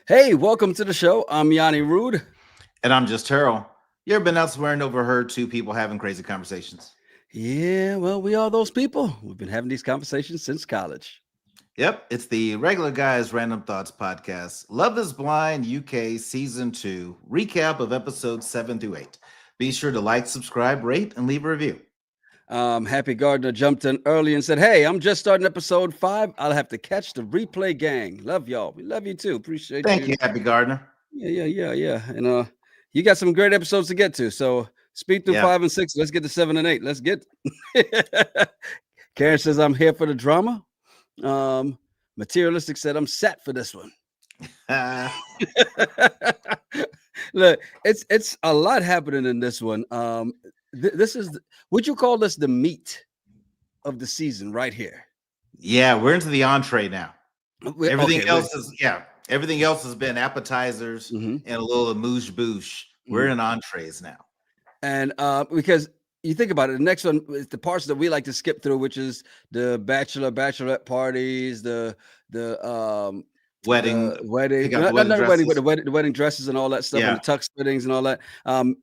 Hey, welcome to the show. I'm Yanni Rude. And I'm just Terrell. You ever been elsewhere and overheard two people having crazy conversations? Yeah, well, we are those people. We've been having these conversations since college. Yep, it's the Regular Guys Random Thoughts podcast. Love is Blind UK Season 2, recap of episodes 7 through 8. Be sure to like, subscribe, rate, and leave a review. Happy Gardner jumped in early and said, "Hey, I'm just starting episode 5. I'll have to catch the replay, gang. Love y'all. We love you too. Appreciate Thank you." you, Happy Gardner. Yeah. And you got some great episodes to get to. So speed through Yeah. 5 and 6. Let's get to 7 and 8. Let's get. Karen says, "I'm here for the drama." Materialistic said, "I'm set for this one." Look, it's a lot happening in this one. This is would you call this the meat of the season right here? Yeah, we're into the entree now. Everything Okay, else is, everything else has been appetizers and a little amuse bouche. We're in entrees now. And because you think about it, the next one is the parts that we like to skip through, which is the bachelorette parties, the Wedding, wedding, pick out not the wedding the wedding, but dresses. the wedding dresses and all that stuff, and Yeah. the tux fittings and all that.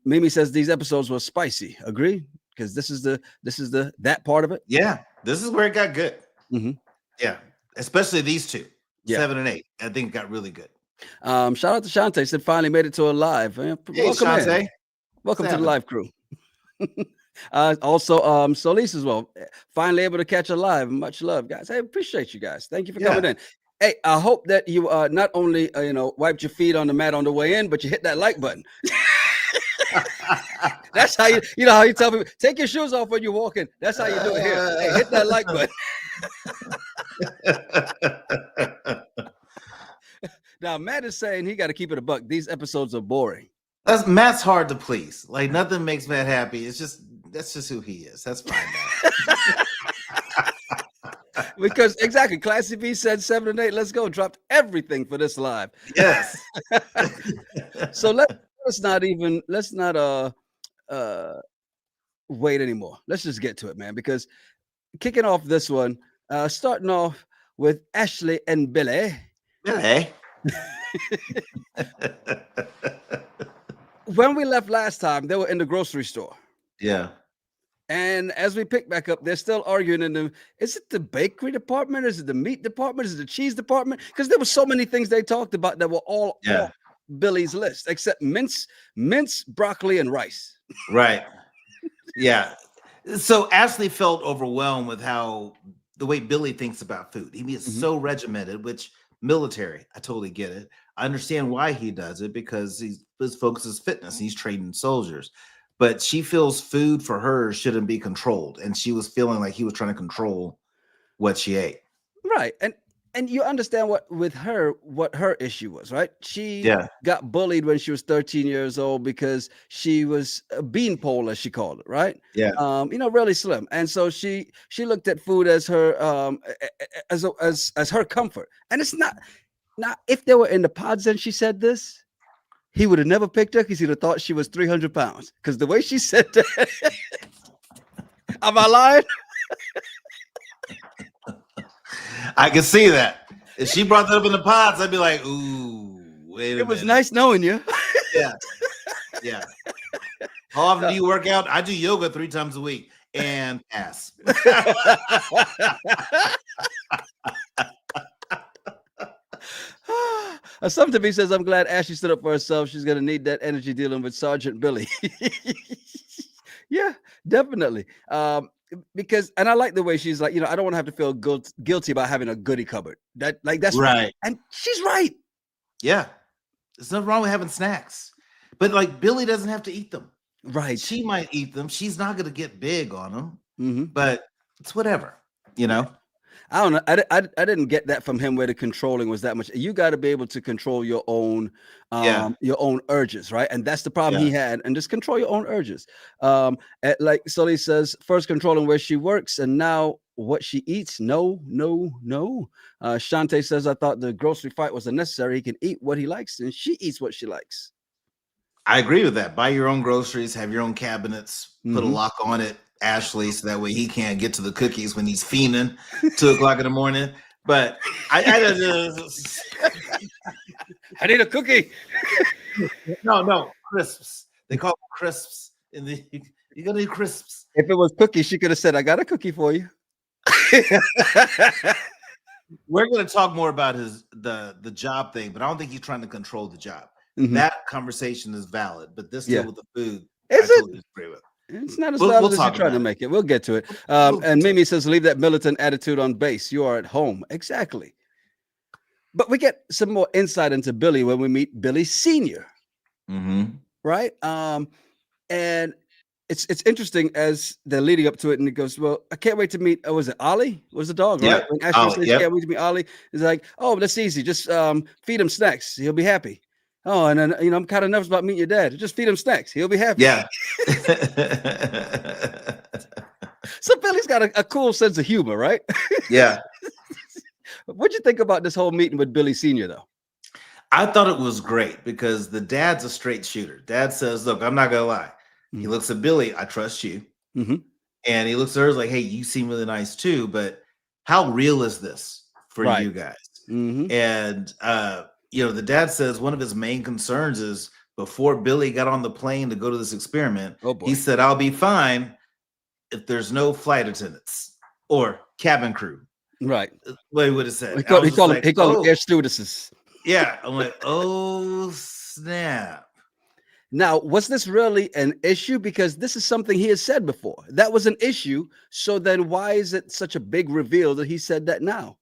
Mimi says these episodes were spicy. Agree? Because this is that part of it. Yeah, this is where it got good. Mhm. Yeah, especially these two, Yeah. 7 and 8. I think it got really good. Shout out to Shantae. Said finally made it to a live. Hey, Welcome Shantae. in. Welcome to the happening? live crew. Also, Solis as well. Finally able to catch a live. Much love, guys. Hey, appreciate you guys. Thank you for coming in. Hey, I hope that you not only wiped your feet on the mat on the way in, but you hit that like button. That's how you know how you tell people take your shoes off when you're walking. That's how you do it here. Hey, hit that like button. Now Matt is saying he got to keep it a buck. These episodes are boring. Matt's hard to please. Like nothing makes Matt happy. That's just who he is. That's fine. Because exactly, Classy B said 7 and 8. Let's go. Dropped everything for this live. Yes. So let's not wait anymore. Let's just get to it, man. Because kicking off this one, starting off with Ashley and Billy. Billy. When we left last time, they were in the grocery store. Yeah. And as we pick back up, they're still arguing in the, is it the bakery department? Is it the meat department? Is it the cheese department? Because there were so many things they talked about that were all off Billy's list, except mince, broccoli, and rice. Right. Yeah. So Ashley felt overwhelmed with the way Billy thinks about food. He is so regimented, which military, I totally get it. I understand why he does it because his focus is fitness. He's training soldiers. But she feels food for her shouldn't be controlled. And she was feeling like he was trying to control what she ate. Right. And you understand what her issue was, right? She got bullied when she was 13 years old because she was a beanpole, as she called it, right? Yeah. Really slim. And so she looked at food as her as her comfort. And it's not now if they were in the pods and she said this, he would have never picked her because he'd have thought she was 300 pounds. Because the way she said that, am I lying? I can see that. If she brought that up in the pods, I'd be like, ooh, wait a minute. It was nice knowing you. Yeah. How often do you work out? I do yoga 3 times a week and ass. Something to me says, I'm glad Ashley stood up for herself. She's going to need that energy dealing with Sergeant Billy. Yeah, definitely. Because, and I like the way she's like, I don't want to have to feel guilty about having a goodie cupboard. That's right. And she's right. Yeah. There's nothing wrong with having snacks. But like Billy doesn't have to eat them. Right. She might eat them. She's not going to get big on them. But it's whatever, I don't know. I didn't get that from him where the controlling was that much. You got to be able to control your own urges, right? And that's the problem he had. And just control your own urges. Like Sully says, first controlling where she works and now what she eats. No. Shantae says, I thought the grocery fight was unnecessary. He can eat what he likes and she eats what she likes. I agree with that. Buy your own groceries, have your own cabinets, put a lock on it, Ashley, so that way he can't get to the cookies when he's fiending 2 o'clock in the morning. But I I need a cookie. No, crisps. They call them crisps. You're gonna need crisps. If it was cookies, she could have said, "I got a cookie for you." We're gonna talk more about the job thing, but I don't think he's trying to control the job. That conversation is valid, but this deal with the food, I totally disagree with. It's not as valid as you're trying to make it. We'll get to it. And Mimi says, leave that militant attitude on base. You are at home. Exactly. But we get some more insight into Billy when we meet Billy Sr. Right? And it's interesting as they're leading up to it, and he goes, well, I can't wait to meet, was it Ollie? Was the dog, right? When Ashley says, can't wait to meet Ollie, he's like, oh, that's easy. Just feed him snacks. He'll be happy. Oh, and then, I'm kind of nervous about meeting your dad. Just feed him snacks. He'll be happy. Yeah. So Billy's got a cool sense of humor, right? Yeah. What'd you think about this whole meeting with Billy Sr., though? I thought it was great because the dad's a straight shooter. Dad says, look, I'm not going to lie. He looks at Billy, I trust you. And he looks at her like, hey, you seem really nice too, but how real is this for you guys? And, the dad says one of his main concerns is before Billy got on the plane to go to this experiment, he said, I'll be fine if there's no flight attendants or cabin crew. Right. What he would have said. He called them air stewardesses. Yeah. I'm like, oh, snap. Now, was this really an issue? Because this is something he has said before. That was an issue. So then why is it such a big reveal that he said that now?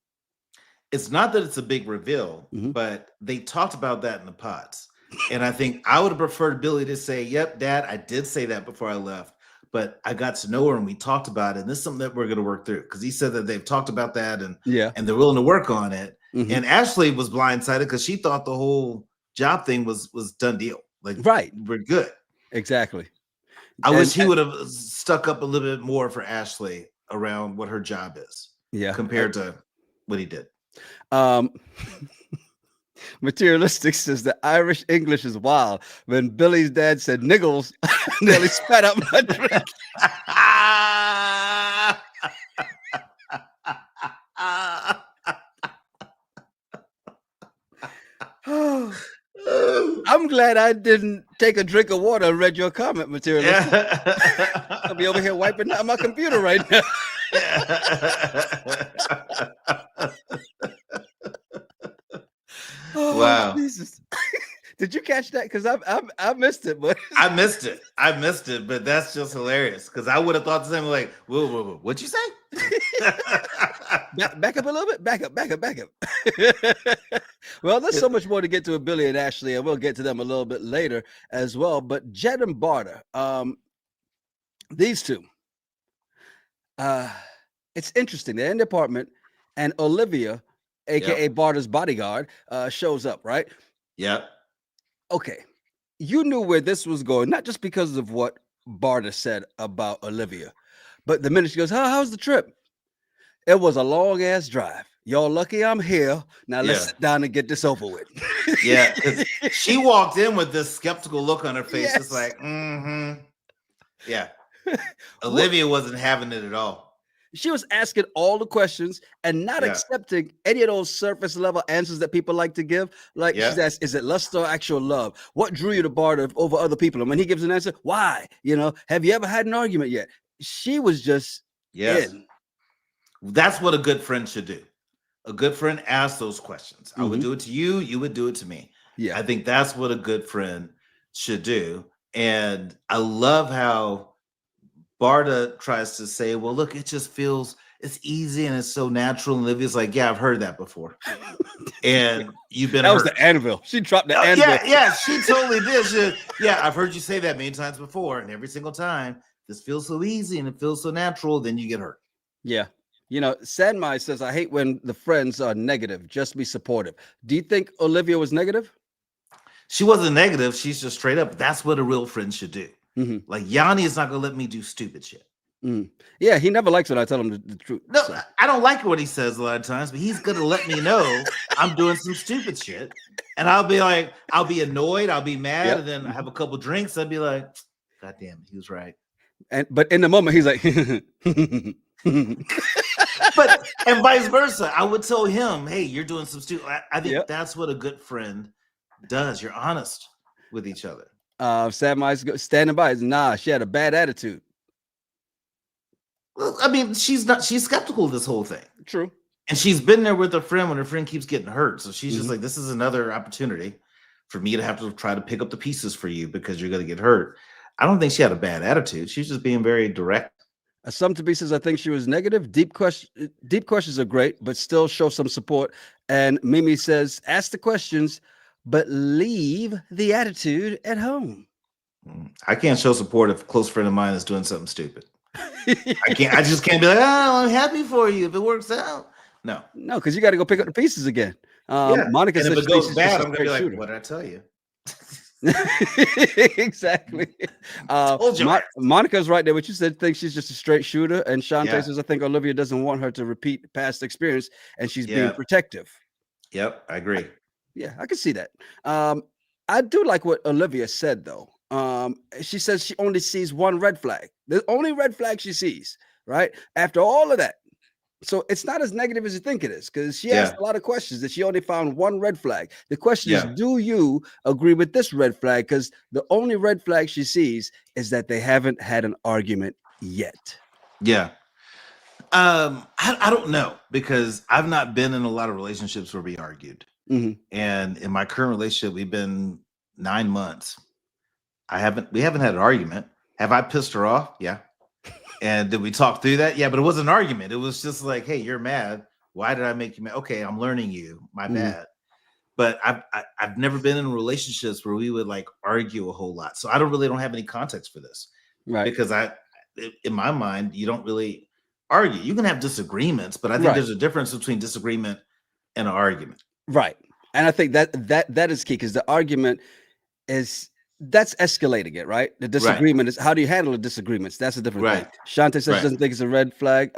It's not that it's a big reveal, but they talked about that in the pods. And I think I would have preferred Billy to say, yep, Dad, I did say that before I left, but I got to know her and we talked about it. And this is something that we're going to work through. Because he said that they've talked about that and they're willing to work on it. And Ashley was blindsided because she thought the whole job thing was done deal. Like, we're good. Exactly. I wish he would have stuck up a little bit more for Ashley around what her job is. Yeah. Compared to what he did. Materialistic says the Irish English is wild. When Billy's dad said niggles, nearly spat out my drink. I'm glad I didn't take a drink of water and read your comment, Materialistic. I'll be over here wiping out my computer right now. Wow. Jesus. Did you catch that? Because I missed it, but I missed it, but that's just hilarious. Because I would have thought the same, like, whoa, what'd you say? back up a little bit. Back up. Well, there's so much more to get to with Billy and Ashley, and we'll get to them a little bit later as well. But Jed and Barter, these two, it's interesting. They're in the apartment, and Olivia, aka Barter's bodyguard, shows up, right? Yeah. Okay. You knew where this was going, not just because of what Barter said about Olivia, but the minute she goes, how's the trip? It was a long ass drive. Y'all lucky I'm here. Now let's sit down and get this over with. Yeah. She walked in with this skeptical look on her face. It's like, yeah. Olivia wasn't having it at all. She was asking all the questions and not accepting any of those surface level answers that people like to give. Like she's asked, is it lust or actual love? What drew you to Barter over other people? And when he gives an answer, why? Have you ever had an argument yet? She was just in. That's what a good friend should do. A good friend asks those questions. I would do it to you. You would do it to me. Yeah. I think that's what a good friend should do. And I love how Barta tries to say, well, look, it just feels, it's easy and it's so natural. And Olivia's like, yeah, I've heard that before. And you've been That was the anvil. She dropped the anvil. Yeah, she totally did. I've heard you say that many times before. And every single time, this feels so easy and it feels so natural, then you get hurt. Yeah. Sandmai says, I hate when the friends are negative. Just be supportive. Do you think Olivia was negative? She wasn't negative. She's just straight up. That's what a real friend should do. Like Yanni is not gonna let me do stupid shit. Yeah, he never likes when I tell him the truth. No, so. I don't like what he says a lot of times, but he's gonna let me know I'm doing some stupid shit, and I'll be like, I'll be annoyed, I'll be mad, and then I have a couple drinks. I'll be like, God damn it, he was right. But in the moment, he's like, but and vice versa. I would tell him, hey, you're doing some stupid. I think that's what a good friend does. You're honest with each other. Sam Mice standing by. Nah, she had a bad attitude. Well, I mean, she's skeptical of this whole thing. True. And she's been there with her friend when her friend keeps getting hurt. So she's just Mhm. like, this is another opportunity for me to have to try to pick up the pieces for you because you're going to get hurt. I don't think she had a bad attitude. She's just being very direct. Some to says, I think she was negative. Deep questions are great, but still show some support. And Mimi says, ask the questions, but leave the attitude at home. I can't show support if a close friend of mine is doing something stupid. I just can't be like, oh, I'm happy for you if it works out. No, because you got to go pick up the pieces again. Monica and says if it goes bad, I'm gonna be like, shooter. what did I tell you? Exactly. Monica's right there. What you said, think she's just a straight shooter, and Shantae says, I think Olivia doesn't want her to repeat past experience, and she's being protective. Yep, I agree. Yeah, I can see that. I do like what Olivia said, though. She says she only sees one red flag. The only red flag she sees, right? After all of that. So it's not as negative as you think it is, because she asked a lot of questions that she only found one red flag. The question is, do you agree with this red flag? Because the only red flag she sees is that they haven't had an argument yet. Yeah. I don't know, because I've not been in a lot of relationships where we argued. Mm-hmm. And in my current relationship, we've been 9 months. We haven't had an argument. Have I pissed her off? Yeah. And did we talk through that? Yeah, but it wasn't an argument. It was just like, hey, you're mad. Why did I make you mad? Okay, I'm learning you. My bad. But I've never been in relationships where we would like argue a whole lot. So I don't have any context for this. Right. Because in my mind, you don't really argue. You can have disagreements, but I think there's a difference between disagreement and an argument. Right. And I think that is key, because the argument that's escalating it, right? The disagreement is, how do you handle the disagreements? That's a different thing. Shantae says she doesn't think it's a red flag.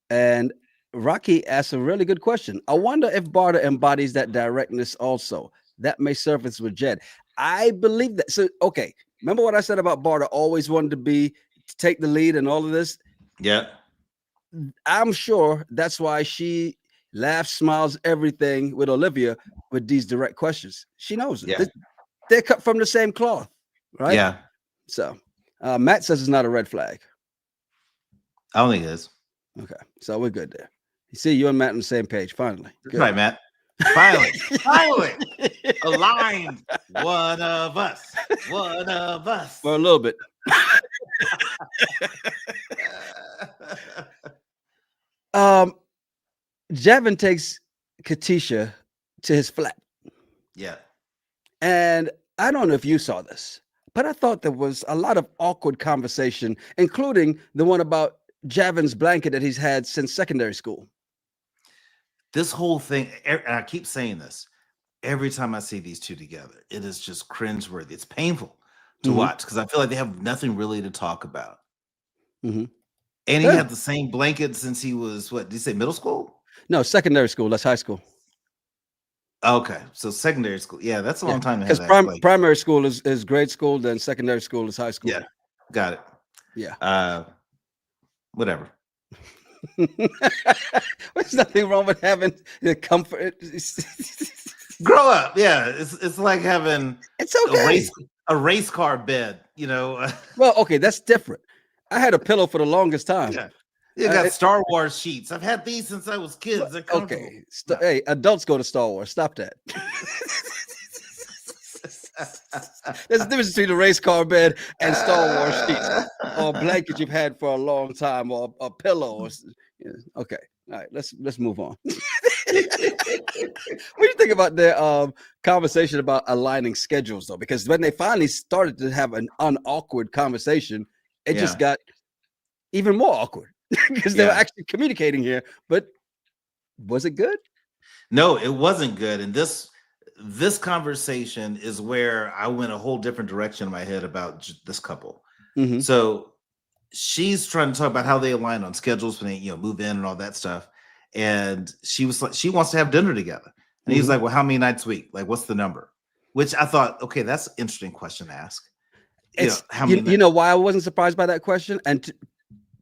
And Rocky asks a really good question. I wonder if Barter embodies that directness also. That may surface with Jed. I believe that. So, okay. Remember what I said about Barter always wanted to take the lead and all of this? Yeah. I'm sure that's why she laughs, smiles, everything with Olivia with these direct questions. She knows it. Yeah. They're cut from the same cloth, right? Yeah. So Matt says it's not a red flag. I don't think it is. Okay. So we're good there. You see, you and Matt on the same page, finally. Good. Right, Matt. Finally. Aligned. One of us. For a little bit. Javin takes Katisha to his flat. Yeah. And I don't know if you saw this, but I thought there was a lot of awkward conversation, including the one about Javin's blanket that he's had since secondary school. This whole thing, and I keep saying this, every time I see these two together, it is just cringeworthy. It's painful to watch, because I feel like they have nothing really to talk about. And he had the same blanket since he was, what, did you say middle school? No, secondary school. That's high school. Okay, so secondary school. Yeah, that's a long time to have that. Because primary school is grade school, then secondary school is high school. Yeah, got it. Yeah. Whatever. There's nothing wrong with having the comfort. Grow up. Yeah, it's like having okay. a race car bed, you know. Well, okay, that's different. I had a pillow for the longest time. Yeah. You got Star Wars sheets. I've had these since I was kids. They're comfortable. Okay. Hey, adults go to Star Wars. Stop that. There's a difference between a race car bed and Star Wars sheets, or a blanket you've had for a long time, or a pillow. Okay. All right. Let's move on. What do you think about their conversation about aligning schedules, though? Because when they finally started to have an unawkward conversation, it just got even more awkward. Because they were actually communicating here, but was it good? No, it wasn't good. And this conversation is where I went a whole different direction in my head about this couple. So she's trying to talk about how they align on schedules when they move in and all that stuff. And she was like, she wants to have dinner together. And he's like, well, how many nights a week? Like, what's the number? Which I thought, okay, that's an interesting question to ask. You know why I wasn't surprised by that question? And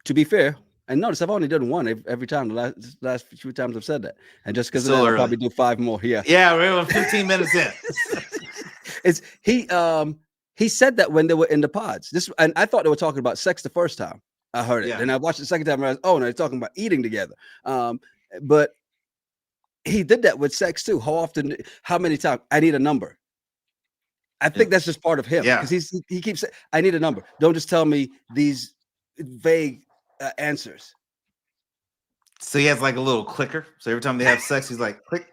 to be fair, And notice I've only done one every time. The last few times I've said that, and just because of that, So I'll early. probably do 5 more. Yeah, Yeah, we're 15 minutes in. It's he said that when they were in the pods. And I thought they were talking about sex the first time I heard it. Yeah. Then I watched it the second time and I realized, oh no, they're talking about eating together. But he did that with sex too. How often? How many times? I need a number. I think that's just part of him Yeah. because he keeps saying, I need a number. Don't just tell me these vague answers. So he has like a little clicker. So every time they have sex, he's like, click.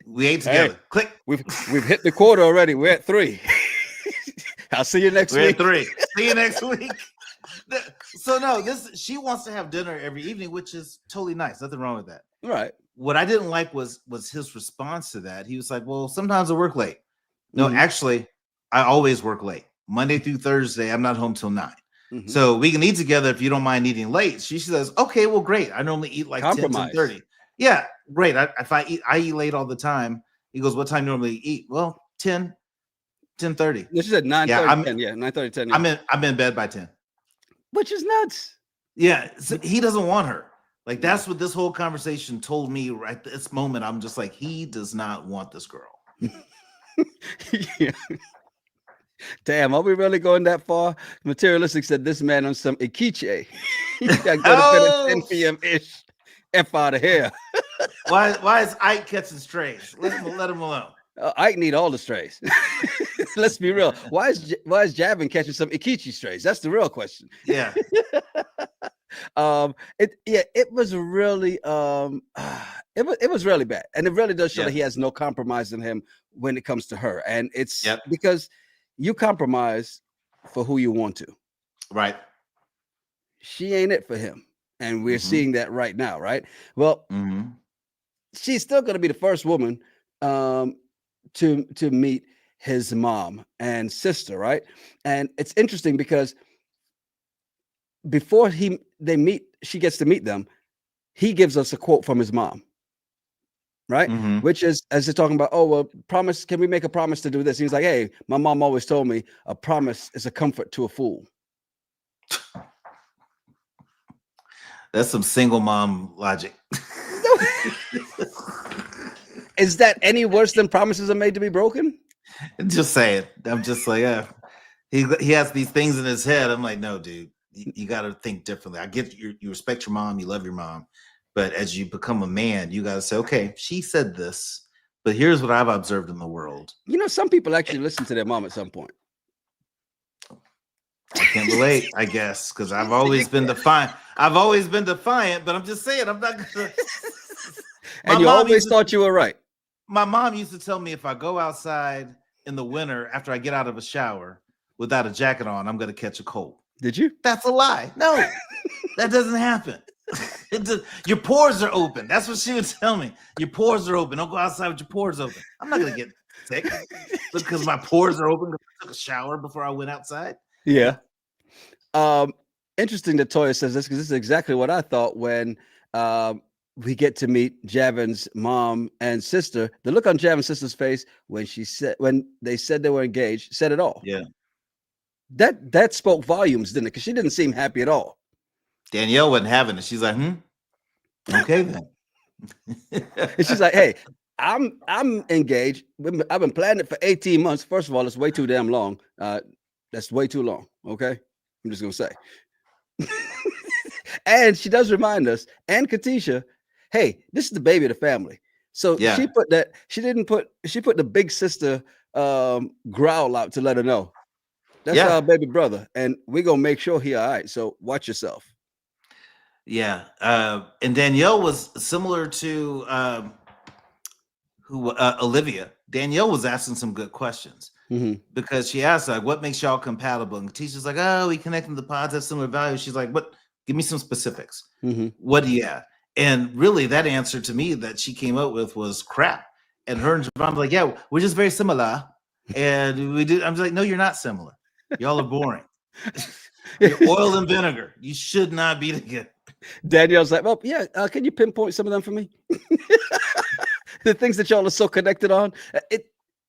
We ate together. Hey, click. We've hit the quarter already. We're at 3. I'll see you next week. We're at 3. See you next week. So no, she wants to have dinner every evening, which is totally nice. Nothing wrong with that. Right. What I didn't like was his response to that. He was like, well, sometimes I work late. No, actually, I always work late. Monday through Thursday, I'm not home till 9. So we can eat together if you don't mind eating late. She says, okay, well, great. I normally eat like 10:30. Yeah, great. If I eat late all the time. He goes, what time do you normally eat? Well, 10:30. She said 9:30, 10. Yeah, 9:30, 10. Yeah. I'm in bed by 10. Which is nuts. Yeah, so he doesn't want her. Like, that's what this whole conversation told me right this moment. I'm just like, he does not want this girl. Yeah. Damn, are we really going that far? Materialistic said this man on some ikiche. He got go to bed at 10 p.m. ish. F out of here. Why is Ike catching strays? Let him alone. Ike need all the strays. Let's be real. Why is Javin catching some ikichi strays? That's the real question. Yeah. It was really it was really bad, and it really does show that he has no compromise in him when it comes to her, and it's because you compromise for who you want to. Right. She ain't it for him, and we're seeing that right now. Right. Well, she's still going to be the first woman to meet his mom and sister, right? And it's interesting because before she gets to meet them, he gives us a quote from his mom, right? Which is, as they're talking about, oh, well, promise, can we make a promise to do this? He's like, hey, my mom always told me a promise is a comfort to a fool. That's some single mom logic. Is that any worse than promises are made to be broken? Just saying. I'm just like, he has these things in his head. I'm like, no, dude, you got to think differently. I get you respect your mom, you love your mom, but as you become a man, you got to say, okay, she said this, but here's what I've observed in the world. You know, some people actually listen to their mom at some point. I can't relate, I guess, because I've always been defiant. But I'm just saying, I'm not gonna. And you always thought you were right. My mom used to tell me if I go outside in the winter after I get out of a shower without a jacket on, I'm going to catch a cold. Did you? That's a lie. No, that doesn't happen. Your pores are open. That's what she would tell me. Your pores are open. Don't go outside with your pores open. I'm not going to get sick because my pores are open because I took a shower before I went outside. Yeah. Interesting that Toya says this, because this is exactly what I thought when we get to meet Javin's mom and sister. The look on Javin's sister's face when they said they were engaged said it all. Yeah. That spoke volumes, didn't it? Because she didn't seem happy at all. Danielle wasn't having it. She's like, okay then. And she's like, hey, I'm engaged. I've been planning it for 18 months. First of all, it's way too damn long. That's way too long. Okay. I'm just gonna say. And she does remind us, and Katisha, hey, this is the baby of the family. So she put the big sister growl out to let her know. That's our baby brother, and we're gonna make sure he all right. So watch yourself. Yeah. And Danielle was similar to Olivia. Danielle was asking some good questions. Because she asked, like, what makes y'all compatible? And Katisha's like, oh, we connect in the pods, have similar values. She's like, what? Give me some specifics. What do you have? And really, that answer to me that she came up with was crap. And her and Javin were like, yeah, we're just very similar. And we do. I'm like, no, you're not similar. Y'all are boring. You're oil and vinegar. You should not be together. Danielle's like, well, yeah, can you pinpoint some of them for me? The things that y'all are so connected on.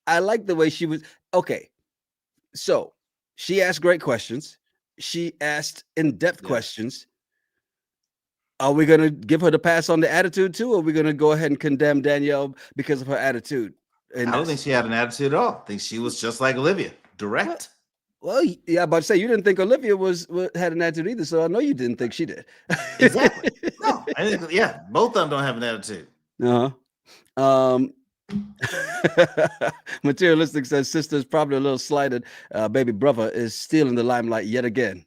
I like the way she was. Okay, so she asked great questions. She asked in-depth questions. Are we going to give her the pass on the attitude too, or are we going to go ahead and condemn Danielle because of her attitude? I don't think she had an attitude at all. I think she was just like Olivia, Well, direct. well, yeah, about to say you didn't think Olivia had an attitude either, so I know you didn't think she did. Exactly. No, I think, yeah, both of them don't have an attitude. Um, Materialistic says sister's probably a little slighted. Baby brother is still in the limelight yet again.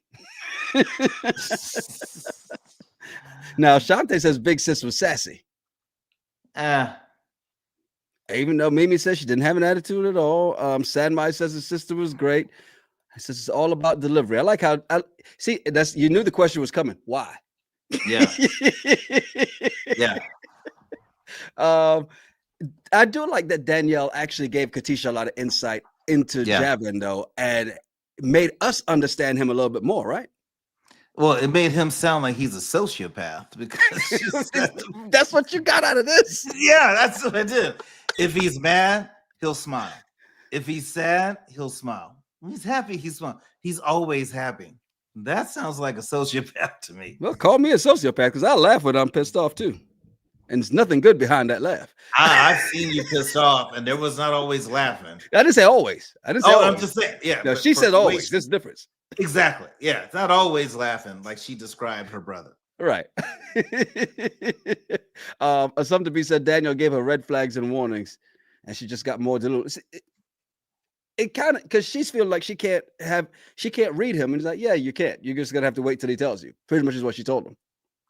Now, Shante says big sis was sassy. Even though Mimi says she didn't have an attitude at all. Sandmai says his sister was great. He says it's all about delivery. I like how see that's you knew the question was coming. Why? Yeah. Yeah. I do like that Danielle actually gave Katisha a lot of insight into Javin, though, and made us understand him a little bit more, right? Well, it made him sound like he's a sociopath because that's what you got out of this. Yeah, that's what I did. If he's mad, he'll smile. If he's sad, he'll smile. When he's happy, he smiles. He's always happy. That sounds like a sociopath to me. Well, call me a sociopath because I laugh when I'm pissed off too. And there's nothing good behind that laugh. I've seen you pissed off, and there was not always laughing. I didn't say always. I didn't say always. I'm just saying. Yeah. No, she said always. There's a difference. Exactly. Yeah. It's not always laughing like she described her brother. Right. Something to be said, Daniel gave her red flags and warnings, and she just got more deluded. It kind of because she's feeling like she can't read him, and he's like, yeah, you can't. You're just gonna have to wait till he tells you. Pretty much is what she told him.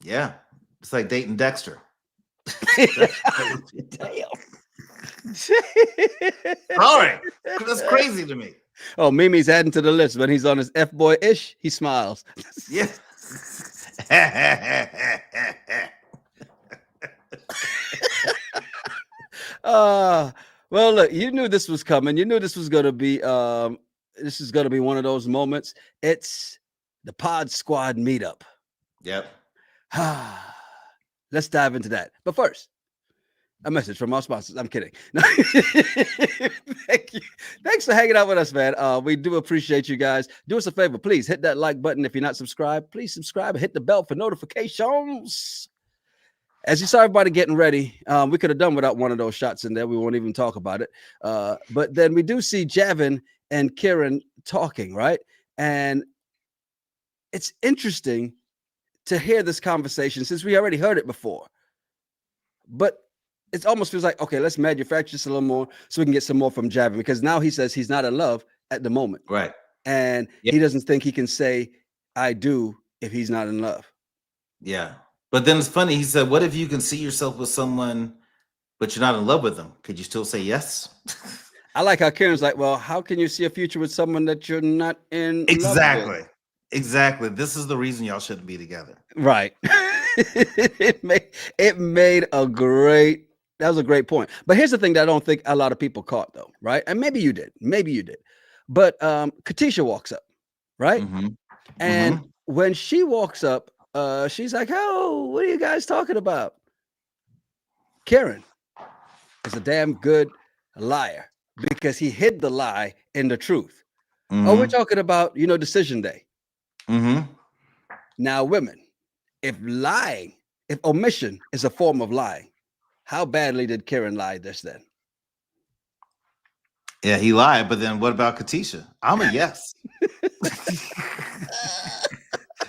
Yeah. It's like dating Dexter. Damn. All right. That's crazy to me. Oh, Mimi's adding to the list when he's on his F-boy ish. He smiles. Yes. Well, look, you knew this was coming. You knew this was going to be one of those moments. It's the Pod Squad meetup. Yep. Let's dive into that. But first, a message from our sponsors. I'm kidding. Thank you. Thanks for hanging out with us, man. We do appreciate you guys. Do us a favor, please hit that like button if you're not subscribed. Please subscribe and hit the bell for notifications. As you saw everybody getting ready, we could have done without one of those shots in there. We won't even talk about it. But then we do see Javin and Kieran talking, right? And it's interesting to hear this conversation since we already heard it before. But it almost feels like, okay, let's manufacture just a little more so we can get some more from Javin, because now he says he's not in love at the moment. Right. And he doesn't think he can say, I do, if he's not in love. Yeah. But then it's funny. He said, what if you can see yourself with someone, but you're not in love with them? Could you still say yes? I like how Kieran's like, well, how can you see a future with someone that you're not in love with? Exactly. This is the reason y'all shouldn't be together. Right. It made a great, that was a great point. But here's the thing that I don't think a lot of people caught though, right? And maybe you did. But Katisha walks up, right? Mm-hmm. And when she walks up, she's like, oh, what are you guys talking about? Kieran is a damn good liar because he hid the lie in the truth. Mm-hmm. Oh, we're talking about, decision day. Mm-hmm. Now, women, if omission is a form of lying, how badly did Kieran lie this then? Yeah, he lied, but then what about Katisha? I'm a yes.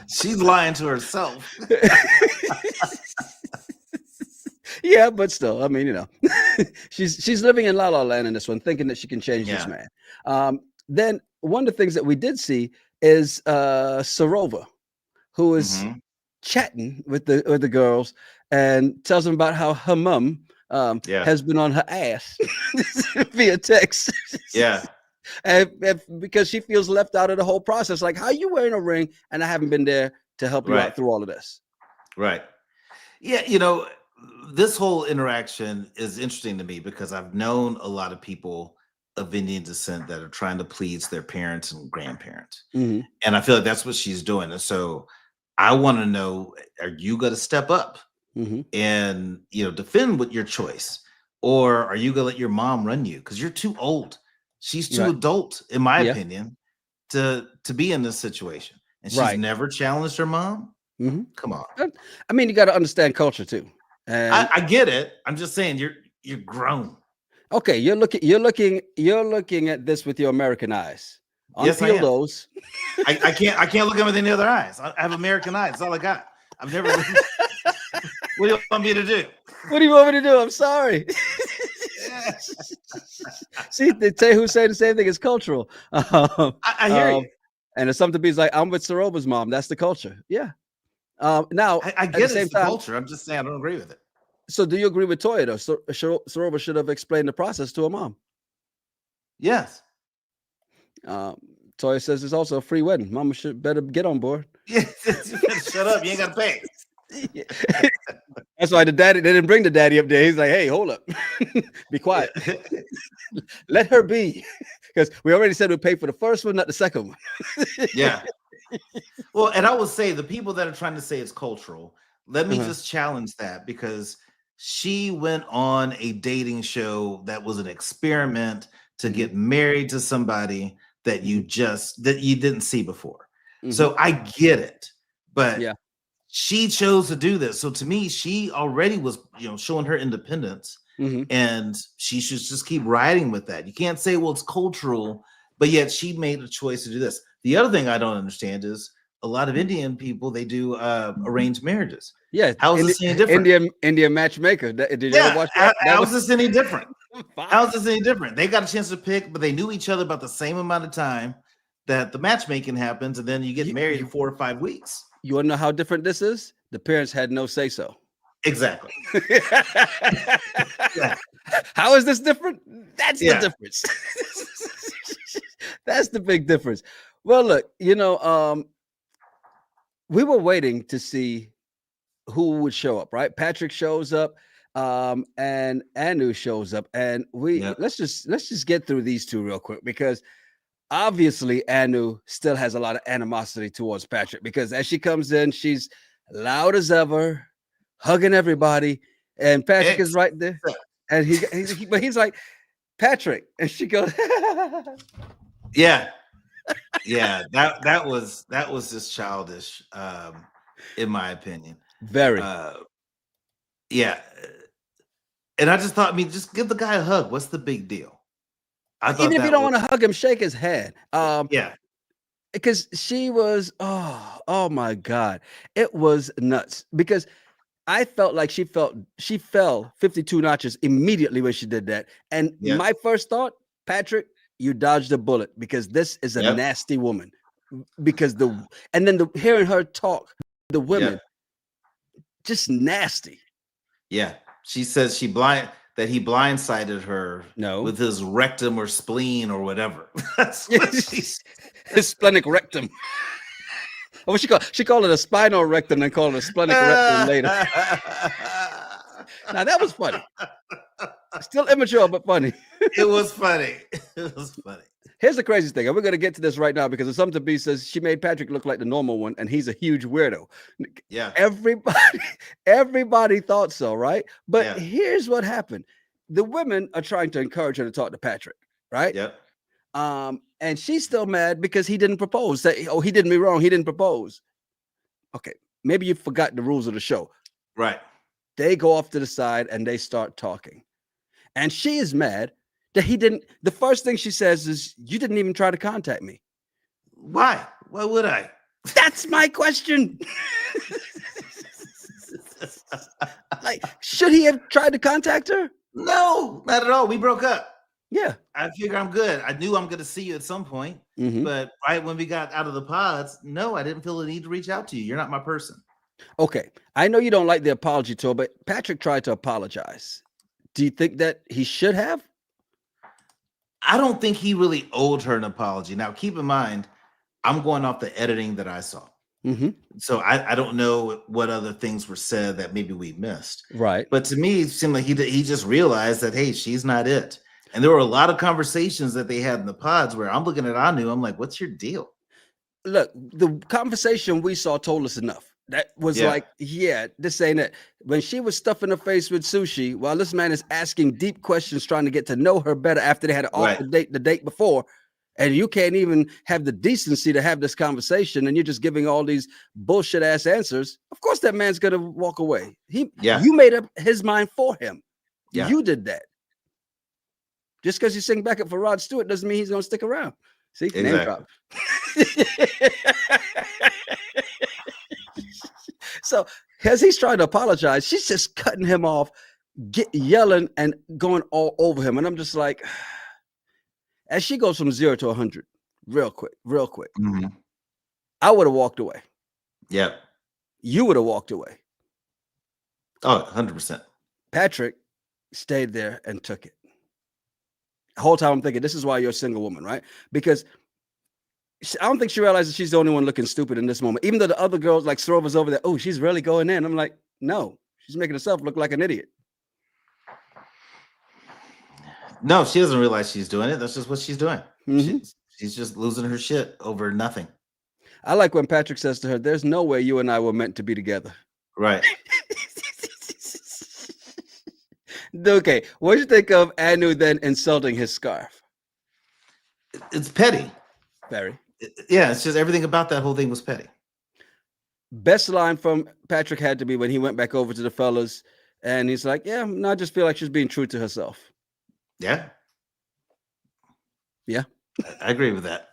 She's lying to herself. Yeah, but still, I mean, she's living in La La Land in this one, thinking that she can change this man. Then one of the things that we did see is Sarover, who is chatting with the girls and tells them about how her mom has been on her ass via text. Yeah. And because she feels left out of the whole process. Like, how are you wearing a ring and I haven't been there to help you out through all of this? Right. Yeah, this whole interaction is interesting to me because I've known a lot of people of Indian descent that are trying to please their parents and grandparents. Mm-hmm. And I feel like that's what she's doing. And so I want to know, are you going to step up and, defend with your choice? Or are you going to let your mom run you? Because you're too old. She's too adult, in my opinion, to be in this situation. And she's never challenged her mom. Come on. I mean, you got to understand culture too. And I get it. I'm just saying you're grown. okay, you're looking at this with your American eyes. Yes, I Unpeel am. those. I can't look at them with any other eyes. I have American eyes. That's all I got. I've never. What do you want me to do? What do you want me to do? I'm sorry. See, they say who say the same thing. It's cultural. I hear you. And if something be like, I'm with Sarover's mom. That's the culture. Yeah. Now, I at the get same it's the time, culture. I'm just saying I don't agree with it. so do you agree with Toya though? So Sarover should have explained the process to her mom. Yes. Toya says it's also a free wedding. Mama should better get on board. Yeah. Shut up. You ain't got to pay. That's why they didn't bring the daddy up there. He's like, hey, hold up. Be quiet. Let her be. Because we already said we pay for the first one, not the second one. Yeah. Well, and I will say the people that are trying to say it's cultural, let me just challenge that, because she went on a dating show that was an experiment to get married to somebody that you didn't see before. So I get it, but yeah, she chose to do this. So to me, she already was, showing her independence, and she should just keep riding with that. You can't say, well, it's cultural, but yet she made a choice to do this. The other thing I don't understand is a lot of Indian people, they do arranged marriages. yeah. How is this any different? Indian matchmaker. Did you ever watch that? How is this any different? How is this any different? They got a chance to pick, but they knew each other about the same amount of time that the matchmaking happens, and then you get married in 4 or 5 weeks. You want to know how different this is? The parents had no say so. Exactly. Yeah. How is this different? That's the difference. That's the big difference. Well, look, we were waiting to see who would show up, right? Patrick shows up, and Aanu shows up, and let's just get through these two real quick, because obviously Aanu still has a lot of animosity towards Patrick, because as she comes in, she's loud as ever, hugging everybody, and Patrick is right there, and he's like, Patrick, and she goes, yeah, that was just childish, in my opinion. Very, yeah, and I just thought, just give the guy a hug. What's the big deal? Even if you don't want to hug him, shake his hand. Yeah. Because she was, oh my God. It was nuts, because I felt like she fell 52 notches immediately when she did that. And my first thought, Patrick, you dodged a bullet, because this is a nasty woman. Because hearing her talk, the women, just nasty. Yeah. She says that he blindsided her with his rectum or spleen or whatever. That's what his splenic rectum. What she called it a spinal rectum and called it a splenic rectum later. Now that was funny. Still immature, but funny. It was funny. It was funny. Here's the crazy thing, and we're going to get to this right now, because if something to be says she made Patrick look like the normal one, and he's a huge weirdo. Yeah. Everybody thought so, right? But here's what happened. The women are trying to encourage her to talk to Patrick, right? Yep. And she's still mad because he didn't propose. He did me wrong. He didn't propose. Okay, maybe you forgot the rules of the show. Right. They go off to the side and they start talking. And she is mad that he didn't. The first thing she says is, you didn't even try to contact me. Why? Why would I? That's my question. Like, should he have tried to contact her? No, not at all. We broke up. Yeah. I figure I'm good. I knew I'm going to see you at some point. But right when we got out of the pods, no, I didn't feel the need to reach out to you. You're not my person. Okay. I know you don't like the apology tour, but Patrick tried to apologize. Do you think that he should have? I don't think he really owed her an apology. Now, keep in mind, I'm going off the editing that I saw. So I don't know what other things were said that maybe we missed. Right. But to me, it seemed like he just realized that, hey, she's not it. And there were a lot of conversations that they had in the pods where I'm looking at Aanu, I'm like, what's your deal? Look, the conversation we saw told us enough. That was like, this ain't it. When she was stuffing her face with sushi, while this man is asking deep questions, trying to get to know her better after they had an off the date before, And you can't even have the decency to have this conversation, and you're just giving all these bullshit ass answers. Of course, that man's gonna walk away. You made up his mind for him. Yeah. You did that. Just because you sing backup for Rod Stewart doesn't mean he's gonna stick around. See, Exactly. Name drop. So as he's trying to apologize, she's just cutting him off, yelling and going all over him, and I'm just like. As she goes from 0 to 100, real quick, Mm-hmm. I would have walked away. Yep. You would have walked away. Oh, 100%. Patrick stayed there and took it. The whole time I'm thinking, this is why you're a single woman, right? Because I don't think she realizes she's the only one looking stupid in this moment. Even though the other girls, like Sarover's over there, oh, she's really going in. I'm like, no, she's making herself look like an idiot. No, she doesn't realize she's doing it. That's just what she's doing. Mm-hmm. She's just losing her shit over nothing. I like when Patrick says to her, there's no way you and I were meant to be together. Right. Okay, what do you think of Aanu then insulting his scarf? It's petty. Very. Yeah, it's just everything about that whole thing was petty. Best line from Patrick had to be when he went back over to the fellas, and he's like, yeah, no, I just feel like she's being true to herself. Yeah. Yeah. I agree with that.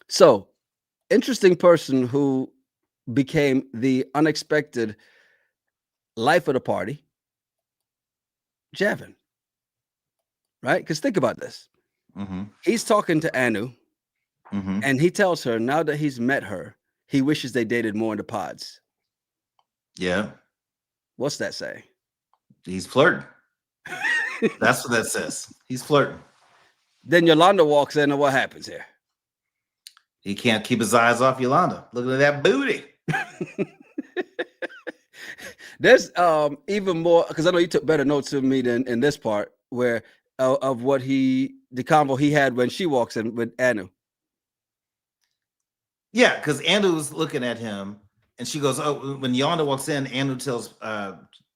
So interesting person who became the unexpected life of the party, Javin. Right? Because think about this. Mm-hmm. He's talking to Aanu, mm-hmm. and he tells her now that he's met her, he wishes they dated more in the pods. Yeah. What's that say? He's flirting. That's what that says. He's flirting. Then Yolanda walks in, and what happens here? He can't keep his eyes off Yolanda. Look at that booty. There's even more, because I know you took better notes of me than in this part, where of what the convo he had when she walks in with Aanu. Yeah, because Aanu was looking at him, and she goes, "Oh." When Yolanda walks in, Aanu tells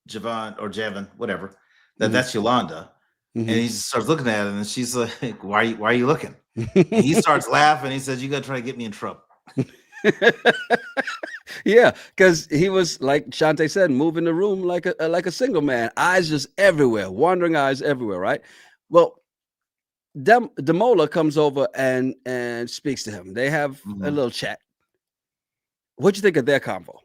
Javin, whatever, that that's Yolanda, and he just starts looking at her, and she's like, "Why are you looking?" And he starts laughing. He says, "You got to try to get me in trouble." Yeah, because he was, like Shante said, moving the room like a single man, eyes just everywhere, wandering eyes everywhere, right? Well, Demola comes over and speaks to him. They have a little chat. What'd you think of their convo?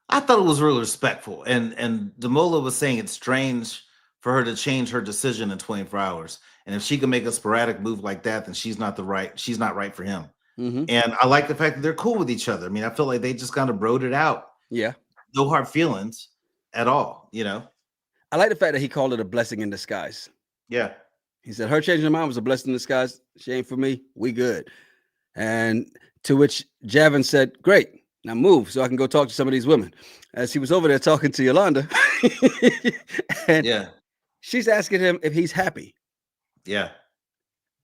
I thought it was really respectful, and Demola was saying it's strange for her to change her decision in 24 hours, and if she can make a sporadic move like that, then she's not right for him. And I like the fact that they're cool with each other. I mean, I feel like they just kind of broed it out. Yeah. No hard feelings at all, you know? I like the fact that he called it a blessing in disguise. Yeah. He said her changing her mind was a blessing in disguise. She ain't for me. We good. And to which Javin said, great, now move so I can go talk to some of these women. As he was over there talking to Yolanda. And she's asking him if he's happy. Yeah.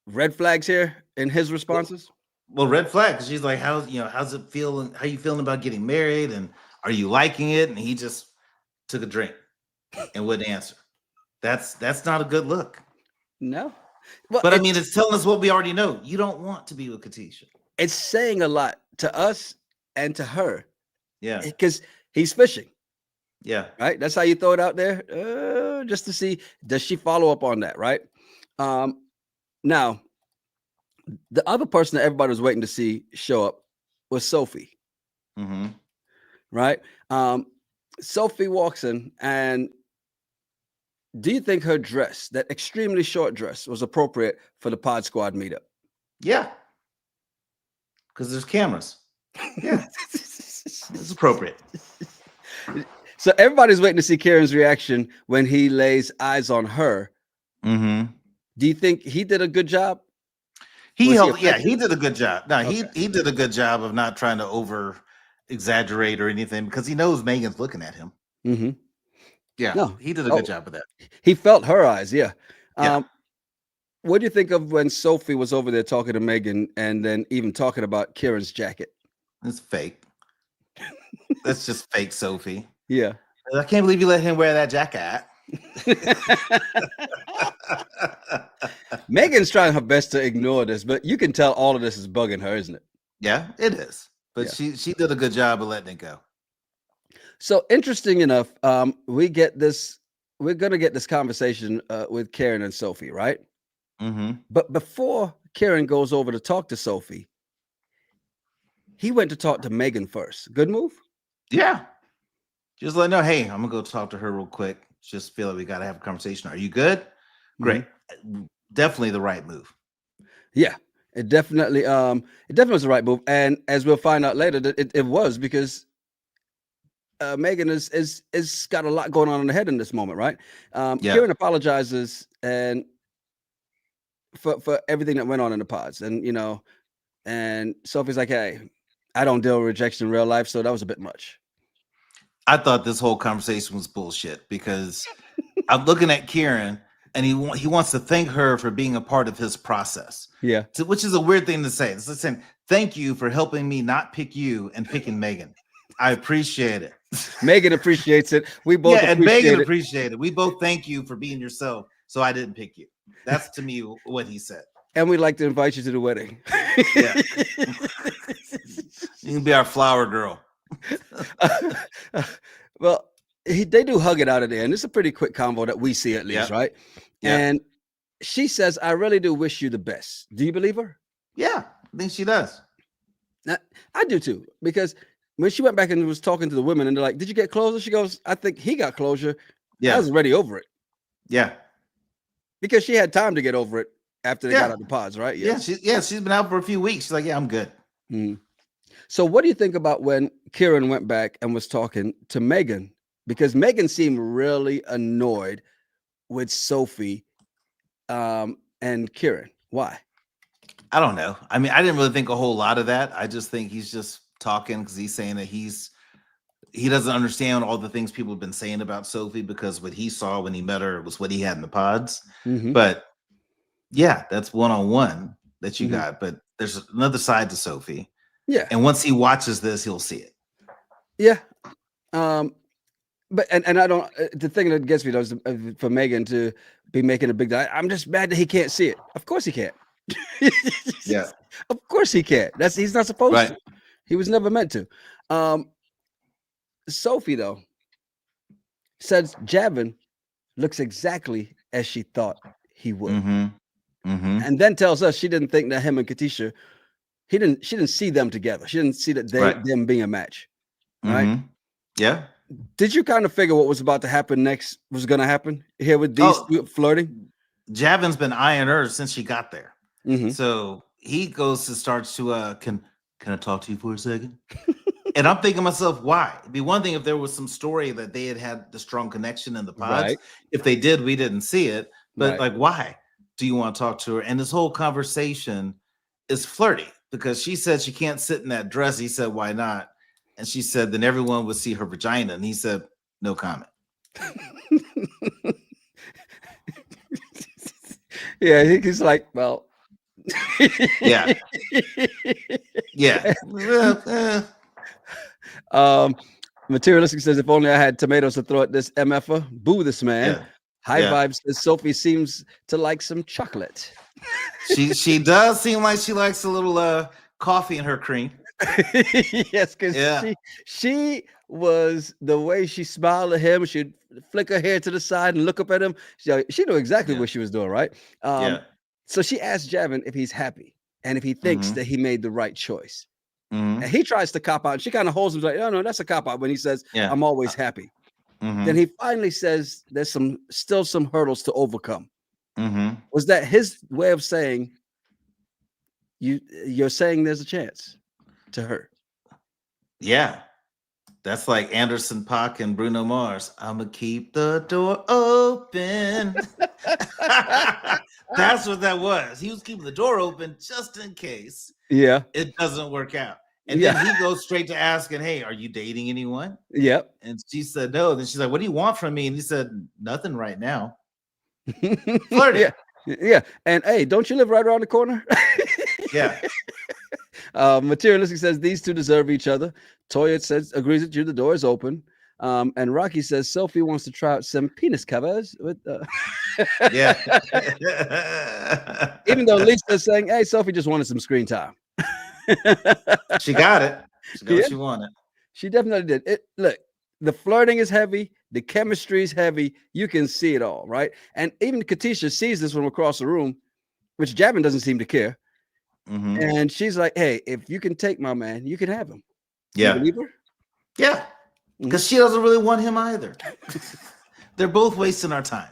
Red flags here in his responses? Well, red flag, because she's like, how's it feel? How you feeling about getting married? And are you liking it? And he just took a drink and wouldn't answer. That's not a good look. No. Well, but I mean, it's telling us what we already know. You don't want to be with Katisha. It's saying a lot to us and to her. Yeah. Because he's fishing. Yeah. Right? That's how you throw it out there. Just to see, does she follow up on that, right? Now, the other person that everybody was waiting to see show up was Sophie. Right? Sophie walks in, and do you think her dress, that extremely short dress, was appropriate for the Pod Squad meetup? Yeah. Because there's cameras. Yeah. It's appropriate. So everybody's waiting to see Kieran's reaction when he lays eyes on her. Do you think he did a good job? He did a good job. No, okay. he did a good job of not trying to over exaggerate or anything, because he knows Megan's looking at him. Yeah, no, he did a good job of that. He felt her eyes, yeah. What do you think of when Sophie was over there talking to Megan and then even talking about Kieran's jacket? It's fake. That's just fake Sophie. Yeah. I can't believe you let him wear that jacket. Megan's trying her best to ignore this, but you can tell all of this is bugging her, isn't it? Yeah, it is. But Yeah. she did a good job of letting it go. So interesting enough, we get this. We're gonna get this conversation with Karen and Sophie, right? Mm-hmm. But before Karen goes over to talk to Sophie, he went to talk to Megan first. Good move. Yeah. Just let her know, hey, I'm gonna go talk to her real quick. Just feel like we gotta have a conversation. Are you good? Great. Definitely the right move. Yeah, it definitely was the right move. And as we'll find out later, that it was because Megan is got a lot going on in her head in this moment, right? Yeah. Kieran apologizes and for everything that went on in the pods, and and Sophie's like, "Hey, I don't deal with rejection in real life, so that was a bit much." I thought this whole conversation was bullshit because I'm looking at Kieran and he wants to thank her for being a part of his process. Yeah, Which is a weird thing to say. It's like saying, thank you for helping me not pick you and picking Megan. I appreciate it. Megan appreciates it. We both and Megan appreciate it. appreciated it. We both thank you for being yourself, so I didn't pick you. That's to me what he said. And we'd like to invite you to the wedding. Yeah. You can be our flower girl. Well, they do hug it out at the end. It's a pretty quick convo that we see, at least, right? Yeah. And she says, "I really do wish you the best." Do you believe her? Yeah, I think she does. Now, I do too, because when she went back and was talking to the women, and they're like, "Did you get closure?" She goes, "I think he got closure. Yeah. I was already over it." Yeah. Because she had time to get over it after they got out the pods, right? Yeah. She's been out for a few weeks. She's like, yeah, I'm good. Mm. So what do you think about when Kieran went back and was talking to Megan? Because Megan seemed really annoyed with Sophie and Kieran. Why? I don't know. I mean, I didn't really think a whole lot of that. I just think he's just talking because he's saying that he doesn't understand all the things people have been saying about Sophie because what he saw when he met her was what he had in the pods. Mm-hmm. But yeah, that's one-on-one that you Mm-hmm. got. But there's another side to Sophie. Yeah. And once he watches this, he'll see it. Yeah. But and I don't. The thing that gets me though is for Megan to be making a big deal. I'm just mad that he can't see it. Of course he can't. Yeah. Of course he can't. He's not supposed to. He was never meant to. Sophie though says Javin looks exactly as she thought he would, and then tells us she didn't think that him and Katisha. She didn't see them together. She didn't see that them being a match. Right? Yeah. Did you kind of figure what was about to happen next was going to happen here with these two flirting? Javin's been eyeing her since she got there. Mm-hmm. So he starts to can I talk to you for a second? And I'm thinking to myself, why? It'd be one thing if there was some story that they had the strong connection in the pods. Right. If they did, we didn't see it. But Right. why do you want to talk to her? And this whole conversation is flirty because she said she can't sit in that dress. He said, why not? And she said, then everyone would see her vagina. And he said, no comment. Yeah, he's like, well. Yeah. Yeah. Materialistic says, if only I had tomatoes to throw at this MFer. Boo this man. Yeah. High Vibes says Sophie seems to like some chocolate. She does seem like she likes a little coffee in her cream. Yes, because she was the way she smiled at him. She'd flick her hair to the side and look up at him. She knew exactly what she was doing, right? So she asked Javin if he's happy and if he thinks that he made the right choice. And he tries to cop out. And she kind of holds him like, no, that's a cop out when he says, I'm always happy. Then he finally says there's still some hurdles to overcome. Was that his way of saying you're saying there's a chance to her? Yeah. That's like Anderson .Paak and Bruno Mars. I'm gonna keep the door open. That's what that was. He was keeping the door open just in case it doesn't work out. And then he goes straight to asking, hey, are you dating anyone? Yep. And she said no. Then she's like, what do you want from me? And he said, nothing right now. Flirting. Yeah. And hey, don't you live right around the corner? Yeah. Materialistic says these two deserve each other. Toya says agrees with you. The door is open. And Rocky says Sophie wants to try out some penis covers with. Yeah. Even though Lisa's saying, "Hey, Sophie just wanted some screen time." She got it. She got Yeah, what she wanted. she definitely did. Look, the flirting is heavy, the chemistry is heavy. You can see it all, right? And even Katisha sees this from across the room, which Javin doesn't seem to care. Mm-hmm. And she's like, "Hey, if you can take my man, you can have him." Yeah. You believe her? Yeah. Because she doesn't really want him either. They're both wasting our time.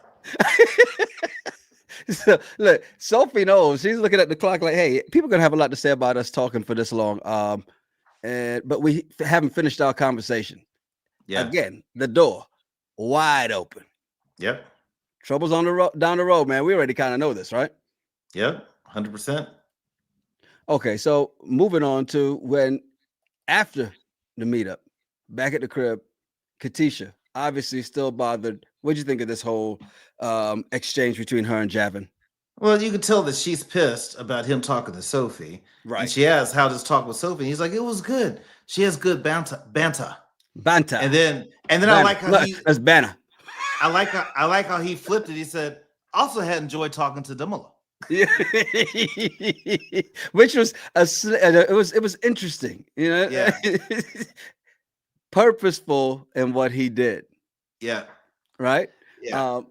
So, look, Sophie knows. She's looking at the clock like, "Hey, people are gonna have a lot to say about us talking for this long." But we haven't finished our conversation. Yeah. Again, the door wide open. Yep. Trouble's on the road, down the road, man. We already kind of know this, right? Yep. 100%. Okay, so moving on to when after the meetup, back at the crib, Katisha obviously still bothered. What'd you think of this whole exchange between her and Javin? Well, you can tell that she's pissed about him talking to Sophie. Right. And she asks how does talk with Sophie. And he's like, it was good. She has good banter. Banta. And then I like how that's banner. I like how he flipped it. He said, also had enjoyed talking to Demula. Yeah. Which was it was interesting, you know. Yeah. Purposeful in what he did. Yeah. Right. Yeah.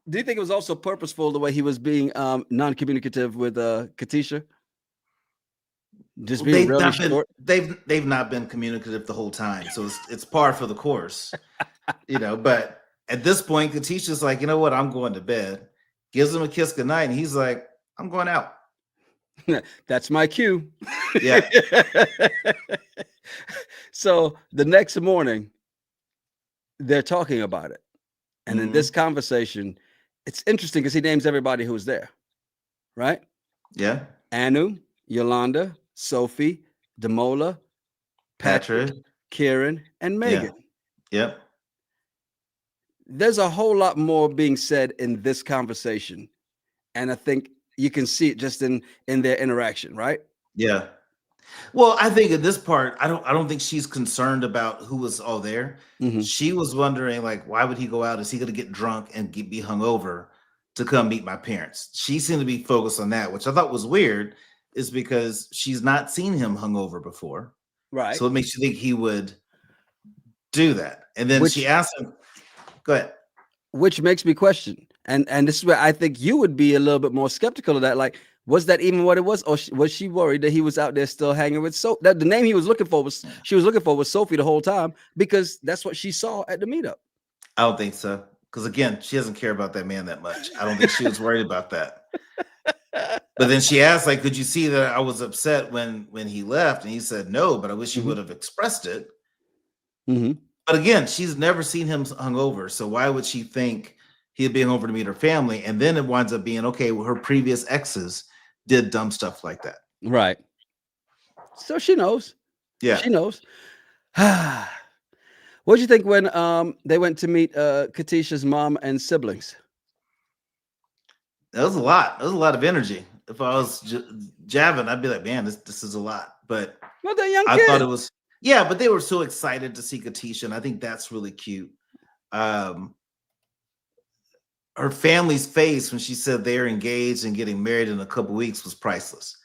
Do you think it was also purposeful the way he was being non-communicative with Katisha? Just being really short. They've not been communicative the whole time, so it's par for the course, you know. But at this point, Katisha's like, you know what, I'm going to bed. Gives him a kiss goodnight, and he's like, I'm going out. That's my cue. Yeah. So the next morning, they're talking about it, and in this conversation, it's interesting because he names everybody who's there, right? Yeah. Aanu, Yolanda, Sophie, Demola, Patrick, Kieran, and Megan. Yeah. Yep. There's a whole lot more being said in this conversation, and I think you can see it just in their interaction, right? Yeah. Well, I think in this part, I don't think she's concerned about who was all there. She was wondering, like, why would he go out? Is he going to get drunk and be hungover to come meet my parents? She seemed to be focused on that, which I thought was weird, is because she's not seen him hungover before. Right. So it makes you think he would do that. And then she asked him, go ahead. Which makes me question. And this is where I think you would be a little bit more skeptical of that. Like, was that even what it was? Or was she worried that he was out there still hanging with Sophie? That the name he was looking for was Sophie the whole time, because that's what she saw at the meetup. I don't think so. Because again, she doesn't care about that man that much. I don't think she was worried about that. But then she asked, like, could you see that I was upset when he left? And he said, no, but I wish you would have expressed it. But again, she's never seen him hungover. So why would she think he'd be over to meet her family? And then it winds up being, okay, well, her previous exes did dumb stuff like that. Right. So she knows. Yeah. She knows. What do you think when they went to meet Katisha's mom and siblings? That was a lot. That was a lot of energy. If I was Javin, I'd be like, man, this is a lot. But well, they're young I kids. thought it was, yeah, but they were so excited to see Katisha, and I think that's really cute. Her family's face when she said they're engaged and getting married in a couple weeks was priceless.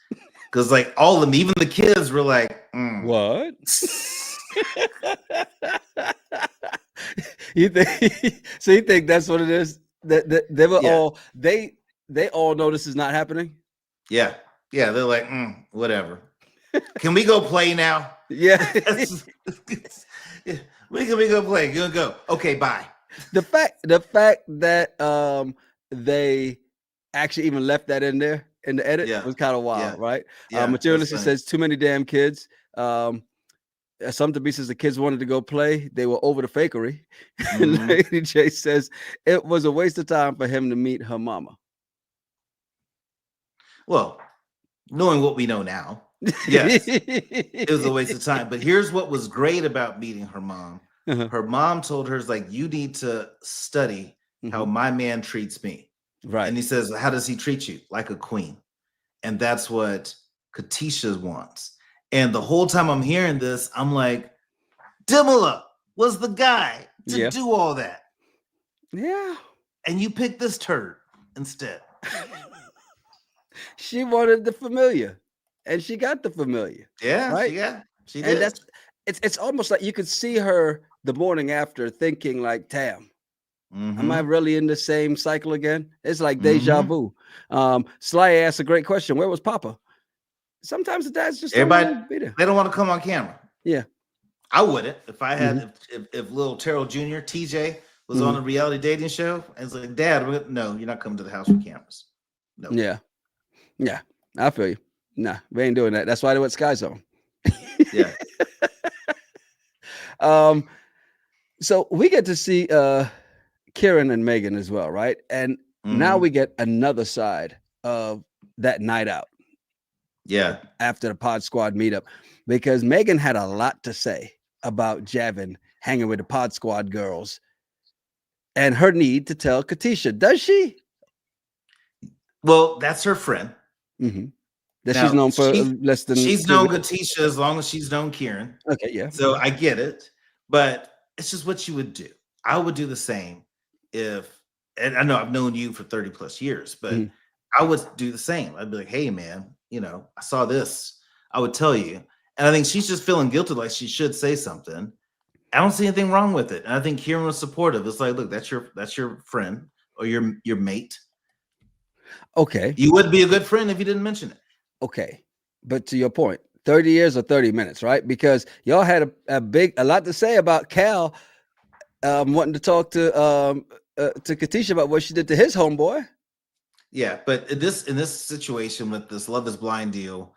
Because like all of them, even the kids were like, what? You think so? You think that's what it is? That they were all they all know this is not happening? Yeah. They're like, whatever. Can we go play now? Yeah. We go play. Gonna go. Okay, bye. The fact that they actually even left that in there in the edit was kind of wild, right? Materialist says too many damn kids. Something B says the kids wanted to go play. They were over the fakery. Lady J says it was a waste of time for him to meet her mama. Well, knowing what we know now, yes, it was a waste of time. But here's what was great about meeting her mom. Her mom told her, like, you need to study how my man treats me. Right. And he says, how does he treat you? Like a queen. And that's what Katisha wants. And the whole time I'm hearing this, I'm like, Dimala, was the guy to Yeah. do all that. Yeah. And you picked this turd instead. She wanted the familiar, and she got the familiar. Yeah, Right. she And did. it's almost like you could see her the morning after thinking like, damn, am I Mm-hmm. really in the same cycle again? It's like deja Mm-hmm. vu. Sly asked a great question. Where was Papa? Sometimes the dads just don't Everybody, want to be there. they don't want to come on camera. Yeah. I wouldn't if I Mhm. had if little Terrell Jr. TJ was on Mhm. a reality dating show and it's like, Dad, no, you're not coming to the house with cameras. No. Yeah. Yeah. I feel you. Nah, we ain't doing that. That's why they went Sky Zone. Yeah. Um, so we get to see Kieran and Megan as well, right? And now Mm-hmm. we get another side of that night out Yeah. after the Pod Squad meetup, because Megan had a lot to say about Javin hanging with the Pod Squad girls and her need to tell Katisha. Does she? Well, that's her friend. Mm-hmm. That she's Now known for less than she's 2 known weeks. Katisha as long as she's known Kieran. Okay, yeah. So I get it, but it's just what you would do. I would do the same if, and I know I've known you for 30 plus years, but Mhm. I would do the same. I'd be like, hey man, I saw this. I would tell you. And I think she's just feeling guilty, like she should say something. I don't see anything wrong with it. And I think Kieran was supportive. It's like, look, that's your friend or your mate. Okay. You wouldn't be a good friend if you didn't mention it. Okay. But to your point, 30 years or 30 minutes, right? Because y'all had a lot to say about Cal wanting to talk to Katisha about what she did to his homeboy. Yeah, but in this situation with this Love is Blind deal,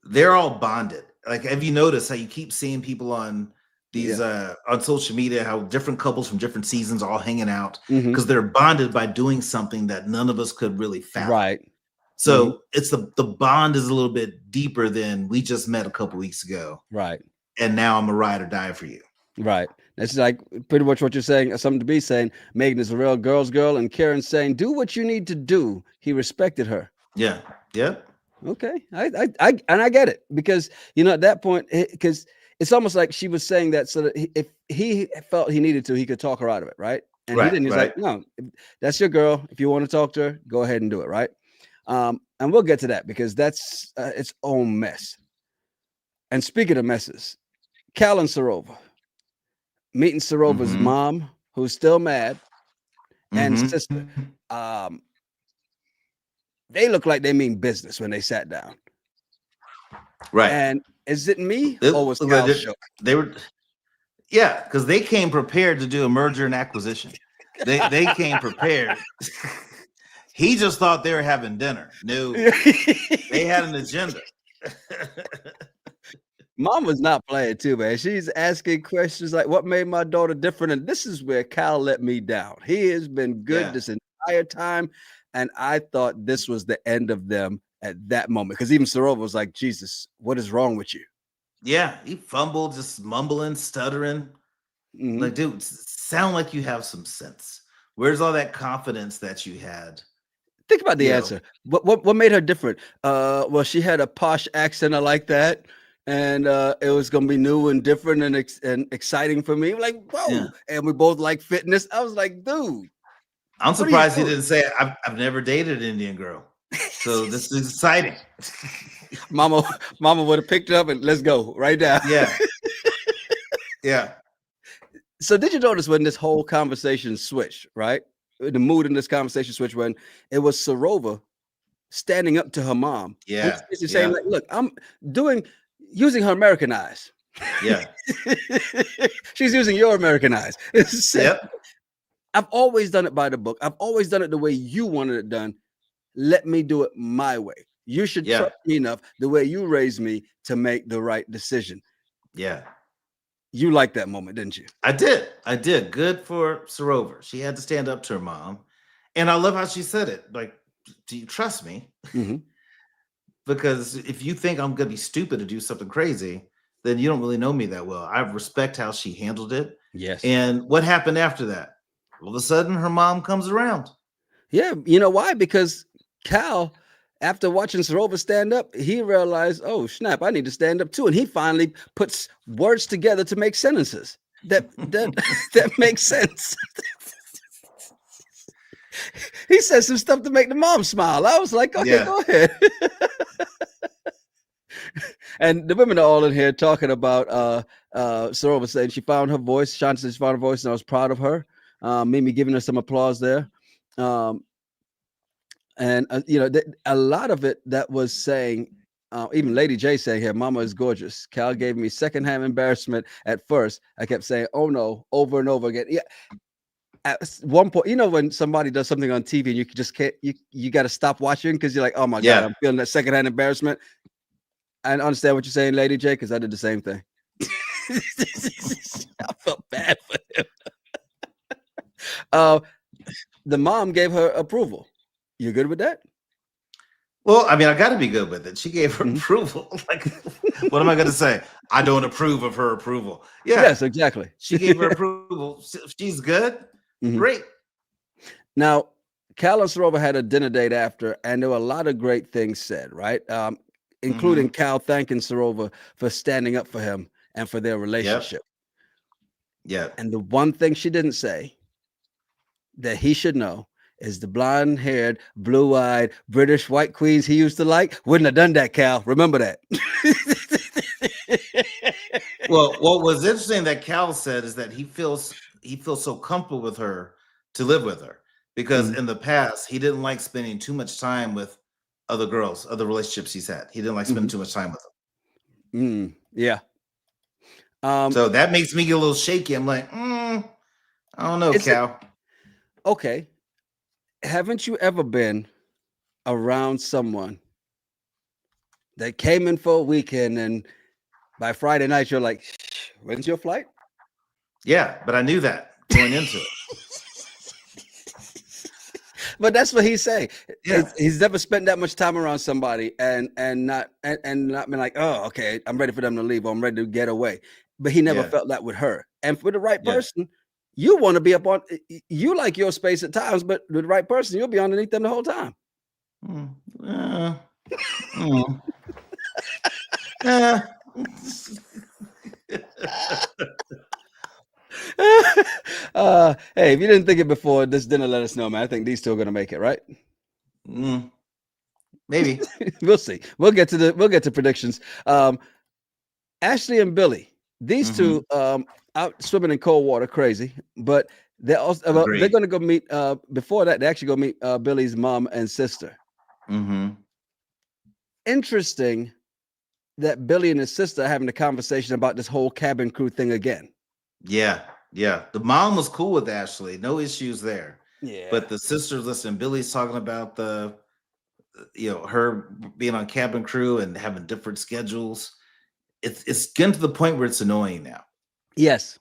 they're all bonded. Like, have you noticed how you keep seeing people on these on social media, how different couples from different seasons are all hanging out Mhm. because they're bonded by doing something that none of us could really fathom. Right. So it's the bond is a little bit deeper than we just met a couple weeks ago. Right. And now I'm a ride or die for you. Right. That's like pretty much what you're saying, something to be saying. Megan is a real girl's girl, and Karen's saying, do what you need to do. He respected her. Yeah. Yeah. Okay. I get it, because, at that point, because it's almost like she was saying that so that if he felt he needed to, he could talk her out of it. Right. And he didn't. He's like, no, that's your girl. If you want to talk to her, go ahead and do it. Right. And we'll get to that because that's its own mess. And speaking of messes, Cal and Sarover meeting Sarover's mom, who's still mad, and sister. They look like they mean business when they sat down. Right. And is it me or was Cal shook? They were, yeah, because they came prepared to do a merger and acquisition. They came prepared. He just thought they were having dinner. No, they had an agenda. Mom was not playing too, man. She's asking questions like, what made my daughter different? And this is where Cal let me down. He has been good this entire time. And I thought this was the end of them at that moment. Because even Sarover was like, Jesus, what is wrong with you? Yeah, he fumbled, just mumbling, stuttering. Like, dude, sound like you have some sense. Where's all that confidence that you had? Think about the answer. What made her different? Well, she had a posh accent like that. And it was gonna be new and different and exciting for me. Like, whoa! Yeah. And we both like fitness. I was like, dude. I'm surprised he didn't say I've never dated an Indian girl, so this is exciting. Mama would have picked it up and let's go right now. Yeah, yeah. So did you notice when this whole conversation switched? Right, the mood in this conversation switched when it was Sarover standing up to her mom. Yeah, she's saying like, "Look, I'm using her American eyes." Yeah. She's using your American eyes. Yep. I've always done it by the book. I've always done it the way you wanted it done. Let me do it my way. You should trust me enough the way you raised me to make the right decision. Yeah. You liked that moment, didn't you? I did. Good for Sarover. She had to stand up to her mom. And I love how she said it. Like, do you trust me? Because if you think I'm going to be stupid to do something crazy, then you don't really know me that well. I respect how she handled it. Yes. And what happened after that? All of a sudden, her mom comes around. Yeah. You know why? Because Cal, after watching Sarover stand up, he realized, oh, snap, I need to stand up too. And he finally puts words together to make sentences. that makes sense. He said some stuff to make the mom smile. I was like, okay, Yeah. go ahead. And the women are all in here talking about Sarover saying she found her voice. Shanti said she found her voice, and I was proud of her. Mimi giving her some applause there. And a lot of it that was saying, even Lady J saying here, "Mama is gorgeous." Cal gave me secondhand embarrassment at first. I kept saying, "Oh no," over and over again. Yeah. At one point, when somebody does something on TV and you just can't, you got to stop watching because you're like, "Oh my God, I'm feeling that secondhand embarrassment." I understand what you're saying, Lady J, because I did the same thing. I felt bad for him. The mom gave her approval. You good with that? Well, I mean, I got to be good with it. She gave her approval. Like, what am I going to say? I don't approve of her approval. Yeah. Yes, exactly. She gave her approval. She's good. Great. Now, Cal and Sarover had a dinner date after, and there were a lot of great things said, right? Including Cal thanking Sarover for standing up for him and for their relationship. Yeah. And the one thing she didn't say that he should know is the blonde-haired, blue-eyed British white queens he used to like wouldn't have done that, Cal. Remember that. Well, what was interesting that Cal said is that he feels so comfortable with her to live with her because in the past he didn't like spending too much time with other girls, other relationships he's had. He didn't like spending too much time with them. Yeah. So that makes me get a little shaky. I'm like, I don't know, Cal. Okay. Haven't you ever been around someone that came in for a weekend and by Friday night you're like, when's your flight? Yeah, but I knew that going into it. But that's what he's saying. Yeah. He's never spent that much time around somebody and not been like, oh, okay, I'm ready for them to leave or I'm ready to get away. But he never felt that with her. And for the right person, you want to be up on, you like your space at times, but with the right person, you'll be underneath them the whole time. Hey, if you didn't think it before this dinner, let us know, man. I think these two are going to make it, right? Maybe. We'll see. We'll get to predictions. Ashley and Billy, these two out swimming in cold water, crazy, but they're also they're going to go meet before that they actually go meet Billy's mom and sister. Interesting that Billy and his sister are having a conversation about this whole cabin crew thing again. Yeah. The mom was cool with Ashley, no issues there. Yeah, but the sisters, listen, Billy's talking about her being on cabin crew and having different schedules. It's getting to the point where it's annoying now. Yes.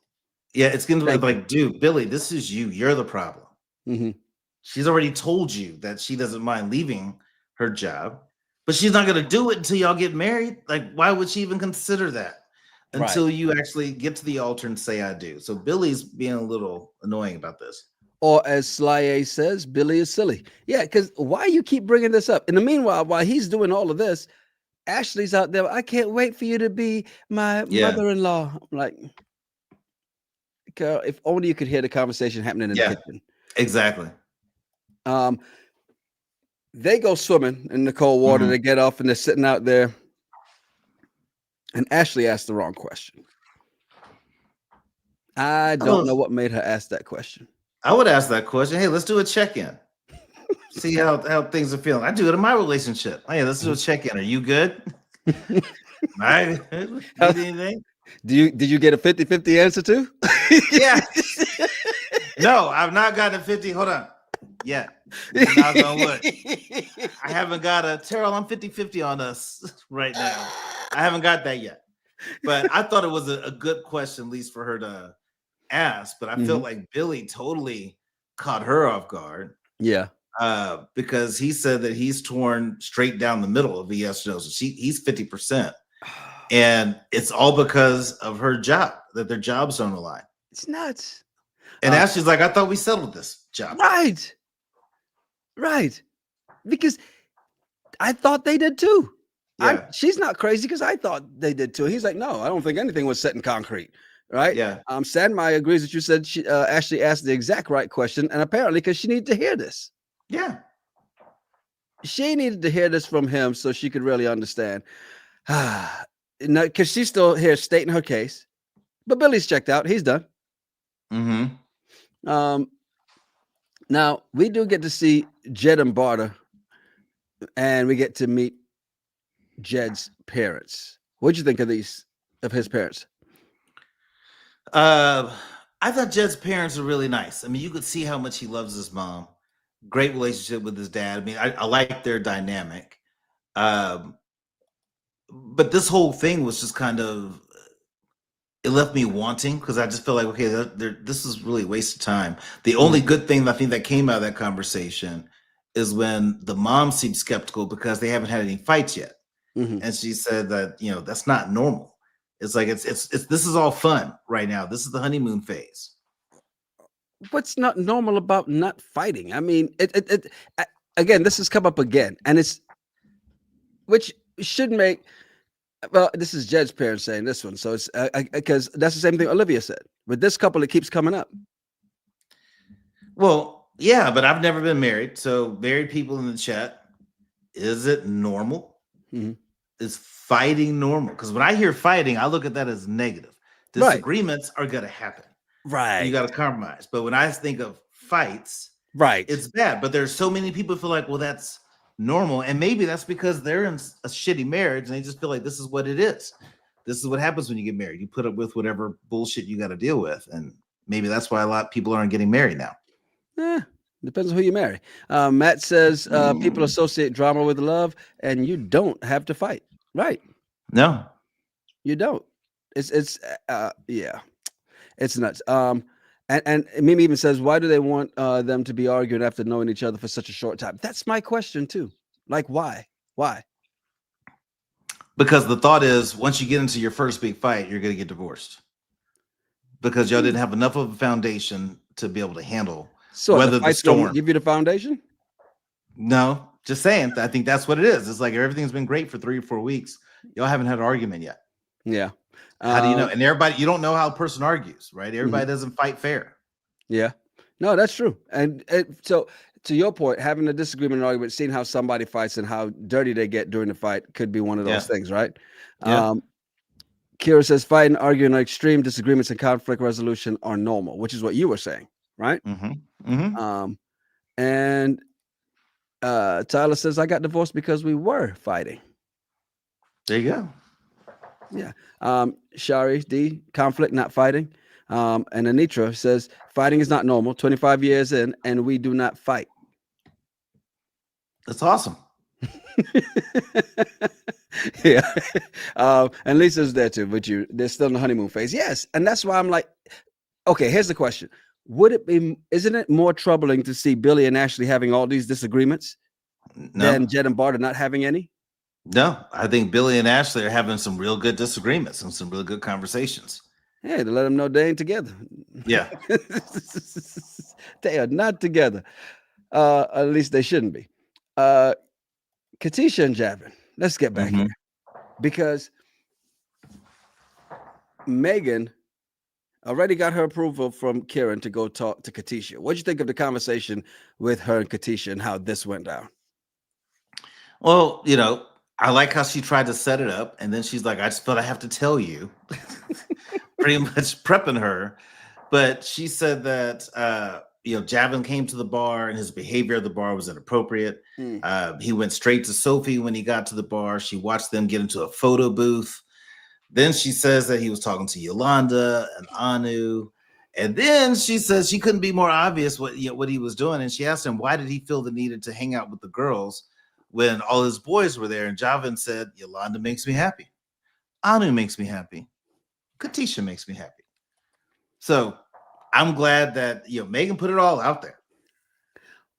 Yeah, it's getting to like, dude, Billy, this is you. You're the problem. She's already told you that she doesn't mind leaving her job, but she's not going to do it until y'all get married. Like, why would she even consider that until you actually get to the altar and say, I do? So Billy's being a little annoying about this. Or as Sly A says, Billy is silly. Yeah, because why you keep bringing this up? In the meanwhile, while he's doing all of this, Ashley's out there. I can't wait for you to be my mother-in-law. I'm like, girl, if only you could hear the conversation happening in the kitchen. Exactly. They go swimming in the cold water. They get off and they're sitting out there. And Ashley asked the wrong question. I don't know what made her ask that question. I would ask that question. Hey, let's do a check-in. See how things are feeling. I do it in my relationship. Hey, let's do a check-in. Are you good? Right? Need anything? Did you get a 50-50 answer too? Yeah. No, I've not gotten a 50. Hold on. Yeah. Knock on wood. I haven't got a Terrell, I'm 50-50 on us right now. I haven't got that yet. But I thought it was a good question, at least for her to ask. But I feel like Billy totally caught her off guard. Yeah. Because he said that he's torn straight down the middle of the yes or no. So he's 50%. And it's all because of her job, that their jobs on the line. It's nuts. And Ashley's like, I thought we settled this job. Right. Because I thought they did too. Yeah. She's not crazy because I thought they did too. He's like, no, I don't think anything was set in concrete. right? Yeah. Sandmaier agrees that you said she actually asked the exact right question, and apparently because she needed to hear this. Yeah. She needed to hear this from him so she could really understand. Because she's still here stating her case, but Billy's checked out. He's done. Mm-hmm. Now we do get to see Jed and Barter, and we get to meet Jed's parents. What'd you think of his parents? I thought Jed's parents are really nice. I mean, you could see how much he loves his mom. Great relationship with his dad. I mean, I like their dynamic. But this whole thing was just kind of, it left me wanting, because I just feel like, okay, this is really a waste of time. The only good thing I think that came out of that conversation is when the mom seemed skeptical because they haven't had any fights yet. And she said that, that's not normal. It's like, it's this is all fun right now. This is the honeymoon phase. What's not normal about not fighting? I mean, again, this has come up again, and which should make, well, this is Jed's parents saying this one, so it's because that's the same thing Olivia said. With this couple, it keeps coming up. Well, yeah, but I've never been married. So married people in the chat, is it normal? Is fighting normal? Because when I hear fighting, I look at that as negative. Disagreements are going to happen. Right. You got to compromise. But when I think of fights, right, it's bad. But there's so many people who feel like, well, that's normal. And maybe that's because they're in a shitty marriage and they just feel like this is what it is. This is what happens when you get married. You put up with whatever bullshit you got to deal with. And maybe that's why a lot of people aren't getting married now. Depends on who you marry. Matt says people associate drama with love, and you don't have to fight. Right. No. You don't. It's yeah. It's nuts. And Mimi even says, why do they want them to be arguing after knowing each other for such a short time? That's my question too. Like, why? Why? Because the thought is, once you get into your first big fight, you're going to get divorced. Because y'all didn't have enough of a foundation to be able to handle weather the storm. Give you the foundation? No, just saying. I think that's what it is. It's like everything's been great for 3 or 4 weeks. Y'all haven't had an argument yet. Yeah. How do you know? And everybody, you don't know how a person argues, right? Everybody doesn't fight fair. Yeah. No, that's true. And so to your point, having a disagreement and argument, seeing how somebody fights and how dirty they get during the fight could be one of those things, right? Yeah. Kira says fighting, arguing, or extreme disagreements and conflict resolution are normal, which is what you were saying, right? And Tyler says, I got divorced because we were fighting. There you go. Yeah. Shari D, conflict, not fighting. And Anitra says, fighting is not normal. 25 years in, and we do not fight. That's awesome. Yeah. And Lisa's there too, but they're still in the honeymoon phase. Yes. And that's why I'm like, okay, here's the question. Isn't it more troubling to see Billy and Ashley having all these disagreements than Jed and Barter not having any? No, I think Billy and Ashley are having some real good disagreements and some real good conversations. Yeah, to let them know they ain't together. Yeah. They are not together. At least they shouldn't be. Katisha and Javin, let's get back here. Because Megan already got her approval from Kieran to go talk to Katisha. What'd you think of the conversation with her and Katisha and how this went down? Well, I like how she tried to set it up, and then she's like, I just felt I have to tell you. Pretty much prepping her. But she said that Javin came to the bar and his behavior at the bar was inappropriate. He went straight to Sophie when he got to the bar. She watched them get into a photo booth. Then she says that he was talking to Yolanda and Aanu. And then she says she couldn't be more obvious what he was doing. And she asked him, why did he feel the need to hang out with the girls when all his boys were there? And Javin said, Yolanda makes me happy. Aanu makes me happy. Katisha makes me happy. So I'm glad that Megan put it all out there.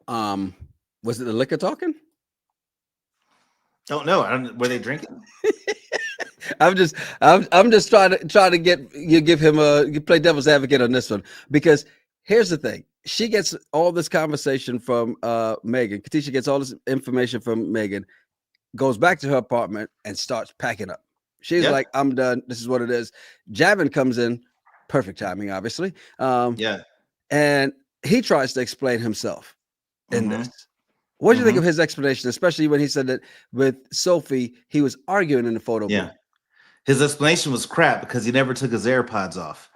Was it the liquor talking? Don't know. Were they drinking? I'm just trying to give him you play devil's advocate on this one, because here's the thing. She gets all this conversation from Megan. Katisha gets all this information from Megan, goes back to her apartment and starts packing up. She's like, I'm done. This is what it is. Javin comes in Perfect timing, obviously. Yeah. And he tries to explain himself in Mm-hmm. this. What do you think Mm-hmm. of his explanation, especially when he said that with Sophie, he was arguing in the photo Yeah. booth? His explanation was crap because he never took his AirPods off.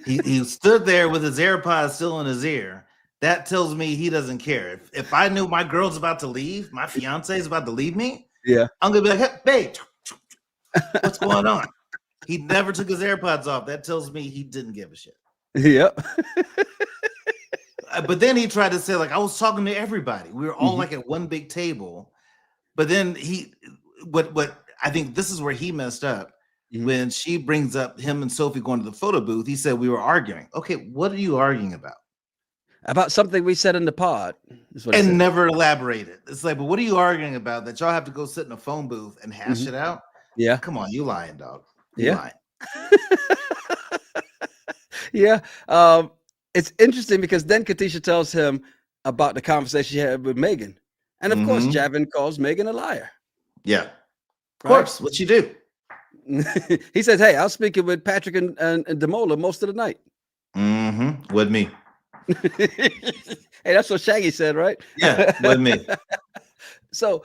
He stood there with his AirPods still in his ear. That tells me he doesn't care. If I knew my girl's about to leave, my fiance is about to leave me, Yeah. I'm gonna be like, hey, babe, what's going on? He never took his AirPods off. That tells me he didn't give a shit. Yep. But then he tried to say, like, I was talking to everybody. We were all Mhm. like at one big table. But then what I think this is where he messed up. Mhm. When she brings up him and Sophie going to the photo booth, he said we were arguing. Okay, what are you arguing about? About something we said in the pod, is what he And said. never elaborated. It's like, but what are you arguing about that y'all have to go sit in a phone booth and hash Mhm. it out? Yeah. Come on, you lying, dog. You Yeah. lying. Yeah. It's interesting because then Katisha tells him about the conversation she had with Megan. And of course, Mm-hmm. Javin calls Megan a liar. Yeah. Of Right? course. What you do? He says, hey, I was speaking with Patrick and Demola most of the night. Mm-hmm. With me. Hey, that's what Shaggy said, right? Yeah, with me. So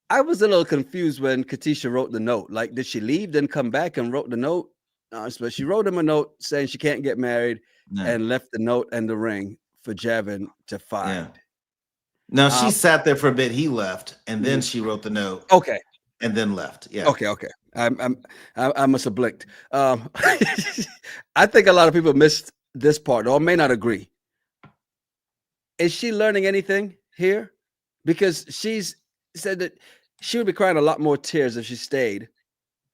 I was a little confused when Katisha wrote the note. Like, did she leave, then come back and wrote the note? But she wrote him a note saying she can't get married Yeah. and left the note and the ring for Javin to find. Yeah. Now she Um, sat there for a bit. He left, and then Mhm. she wrote the note, Okay. and then left. Yeah. Okay. I must have blinked. I think a lot of people missed this part or may not agree. Is she learning anything here? Because she's said that she would be crying a lot more tears if she stayed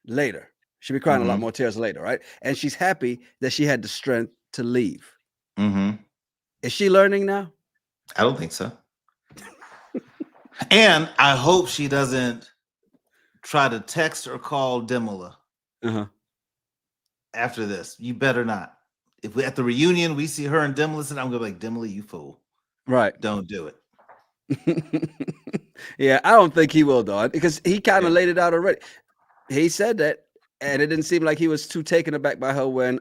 later. She'd be crying a lot Mm-hmm. more tears later, right? And she's happy that she had the strength to leave. Mm-hmm. Is she learning now? I don't think so. And I hope she doesn't try to text or call Demola Uh-huh. after this. You better not. If we at the reunion we see her and Demola, I'm gonna be like, Demola, you fool. Right. Don't do it. Yeah, I don't think he will, though, because he kind of Yeah. laid it out already. He said that, and it didn't seem like he was too taken aback by her when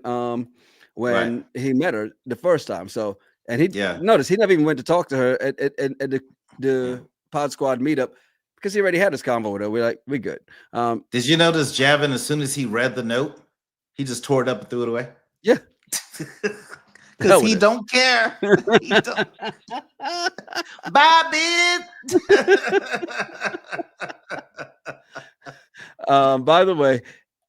Right. he met her the first time. So, and he Yeah. noticed he never even went to talk to her at the Yeah. Pod Squad meetup because he already had this convo with her. We're like, we good. Did you notice Javin, as soon as he read the note, he just tore it up and threw it away? Yeah, Because he don't care. He don't. Bye, By the way,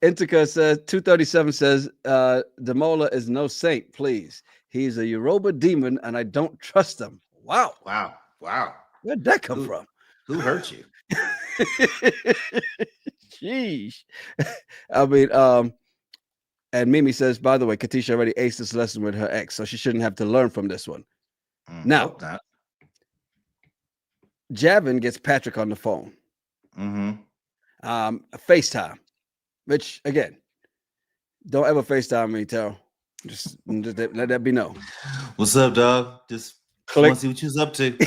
Intica says 237 says Demola is no saint. Please, he's a Yoruba demon, and I don't trust him. Wow, Wow. where'd that come from? Who hurt you? Jeez. I mean, and Mimi says, by the way, Katisha already aced this lesson with her ex, so she shouldn't have to learn from this one. Now, Hope not. Javin gets Patrick on the phone. Mm-hmm. FaceTime, which again, don't ever FaceTime me, Terrell. Just let that be known. What's up, dog? Just Click. want to see what you're up to.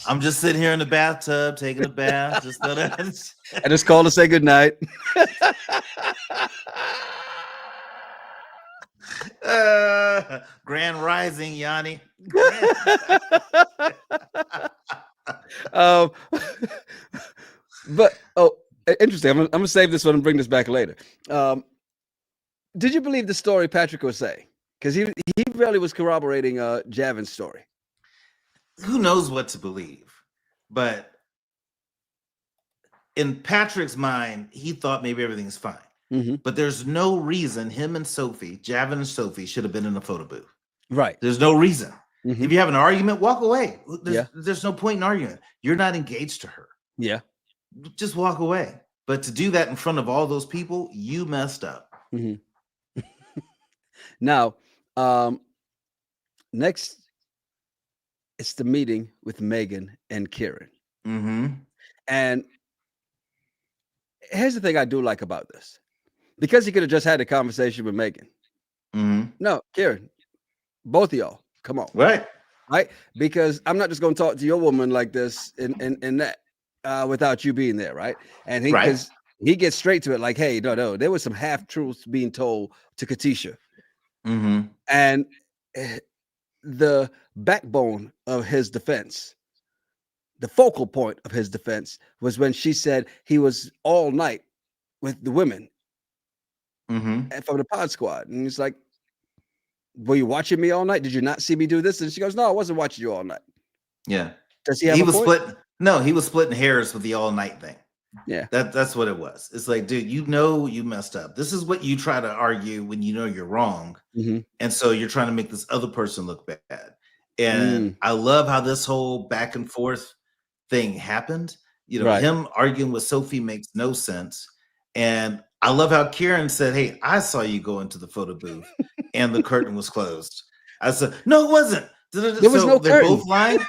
I'm just sitting here in the bathtub taking a bath. Just I just called to say goodnight. Grand Rising, Yanni. But interesting. I'm gonna save this one and bring this back later. Did you believe the story Patrick was saying? Because he really was corroborating Javin's story. Who knows what to believe? But in Patrick's mind, he thought maybe everything's fine. Mm-hmm. But there's no reason him and Sophie, Javin and Sophie, should have been in a photo booth. Right. There's no reason. Mm-hmm. If you have an argument, walk away. Yeah. There's no point in arguing. You're not engaged to her. Yeah. Just walk away. But to do that in front of all those people, you messed up. Mm-hmm. Now, next, it's the meeting with Megan and Kieran. Mm-hmm. And here's the thing I do like about this. Because he could have just had a conversation with Megan. Mm-hmm. No, Kieran, both of y'all, come on. Right. Because I'm not just going to talk to your woman like this and that without you being there, right? And because he gets straight to it. Like, hey, no, there was some half truths being told to Katisha, and the backbone of his defense, the focal point of his defense, was when she said he was all night with the women from the pod squad, and he's like, were you watching me all night? Did you not see me do this? And she goes, no, I wasn't watching you all night. Yeah. Does he have a point? He was splitting hairs with the all night thing. Yeah. That's what it was. It's like, dude, you know you messed up. This is what you try to argue when you know you're wrong. And so you're trying to make this other person look bad. And I love how this whole back and forth thing happened. You know, him arguing with Sophie makes no sense. And I love how Kieran said, hey, I saw you go into the photo booth and the curtain was closed. I said, no, it wasn't. There was no they're curtain. both lying.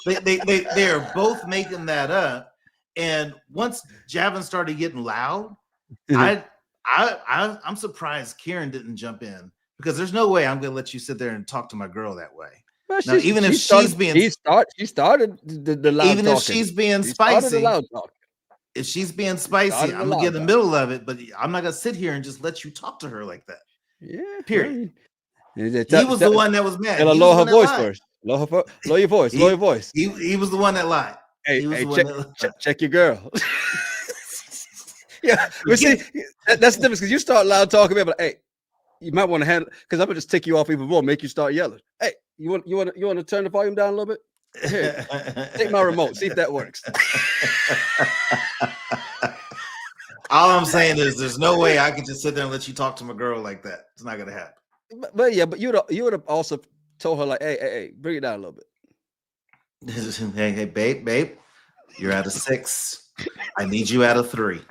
They are both making that up. And once Javin started getting loud, I'm surprised Kieran didn't jump in, because there's no way I'm going to let you sit there and talk to my girl that way. Well, now, even if she's being, she started the loud even talking. If she's being spicy, if she's being spicy, I'm gonna get in the middle of it. But I'm not gonna sit here and just let you talk to her like that. Yeah. Period. He was the one that was mad. Lower her voice first. Lower your voice. Lower your voice. He was the one that lied. Hey, check your girl. Yeah, but see, that's the difference, because you start loud talking, but hey, you might want to handle, because I'm gonna just tick you off even more, make you start yelling. Hey, you want to turn the volume down a little bit? Here, take my remote, see if that works. All I'm saying is, there's no way I can just sit there and let you talk to my girl like that. It's not gonna happen. But you would have also told her, like, hey, bring it down a little bit. Hey, babe, you're at a 6. I need you at a 3.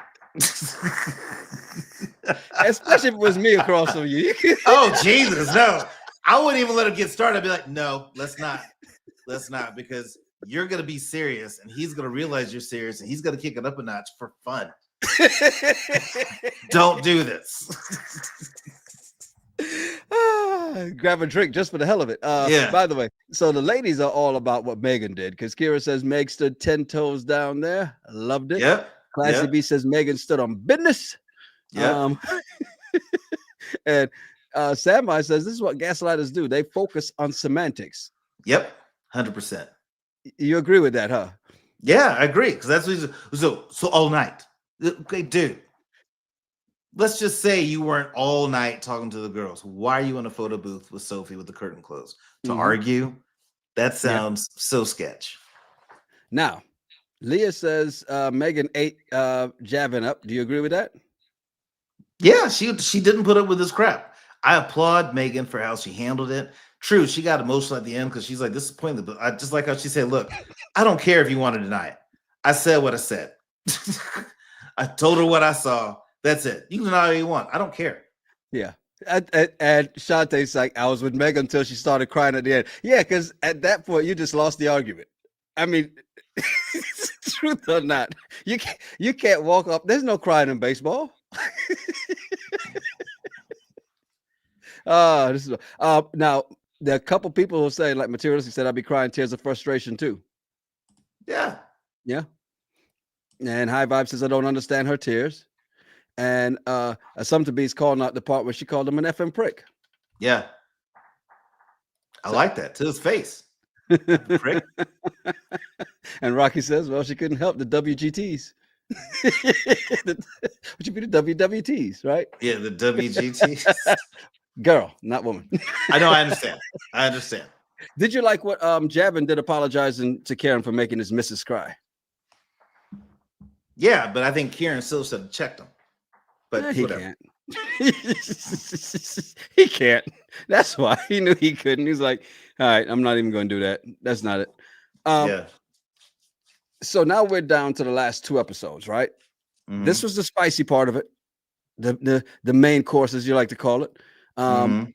Especially if it was me across from you. Oh, Jesus, no. I wouldn't even let him get started. I'd be like, no, let's not, because you're going to be serious, and he's going to realize you're serious, and he's going to kick it up a notch for fun. Don't do this. Grab a drink just for the hell of it. By the way, so the ladies are all about what Megan did, because Kira says Meg stood 10 toes down there. I loved it. Yep. Classy B says Megan stood on business. Yeah. And Samai says this is what gaslighters do. They focus on semantics. Yep. 100%. You agree with that, huh? Yeah, I agree. Because that's what so all night. Okay, dude. Let's just say you weren't all night talking to the girls. Why are you in a photo booth with Sophie with the curtain closed? To argue? That sounds so sketch. Now, Leah says Megan ate Javin up. Do you agree with that? Yeah, she didn't put up with this crap. I applaud Megan for how she handled it. True, she got emotional at the end because she's like, this is pointless. But I just like how she said, look, I don't care if you want to deny it. I said what I said. I told her what I saw. That's it. You can deny all you want. I don't care. Yeah. And Shantae's like, I was with Megan until she started crying at the end. Yeah, because at that point, you just lost the argument. I mean, truth or not, you can't walk up. There's no crying in baseball. This is now there are a couple people who say, like Materialistic said, I'd be crying tears of frustration too. Yeah. And High Vibe says I don't understand her tears. And Assumpta B's calling out the part where she called him an effing prick. Yeah. I like that, to his face. Prick. And Rocky says, well, she couldn't help the WGTs. What you be the WWTs, right? Yeah, the WGTs. Girl, not woman. I know, I understand. Did you like what Javin did apologizing to Karen for making his missus cry? Yeah, but I think Karen still should have checked him. But he whatever. Can't. He can't. That's why he knew he couldn't. He's like, all right, I'm not even going to do that. That's not it. Yeah. So now we're down to the last 2 episodes, right? Mm-hmm. This was the spicy part of it, the main course, as you like to call it. And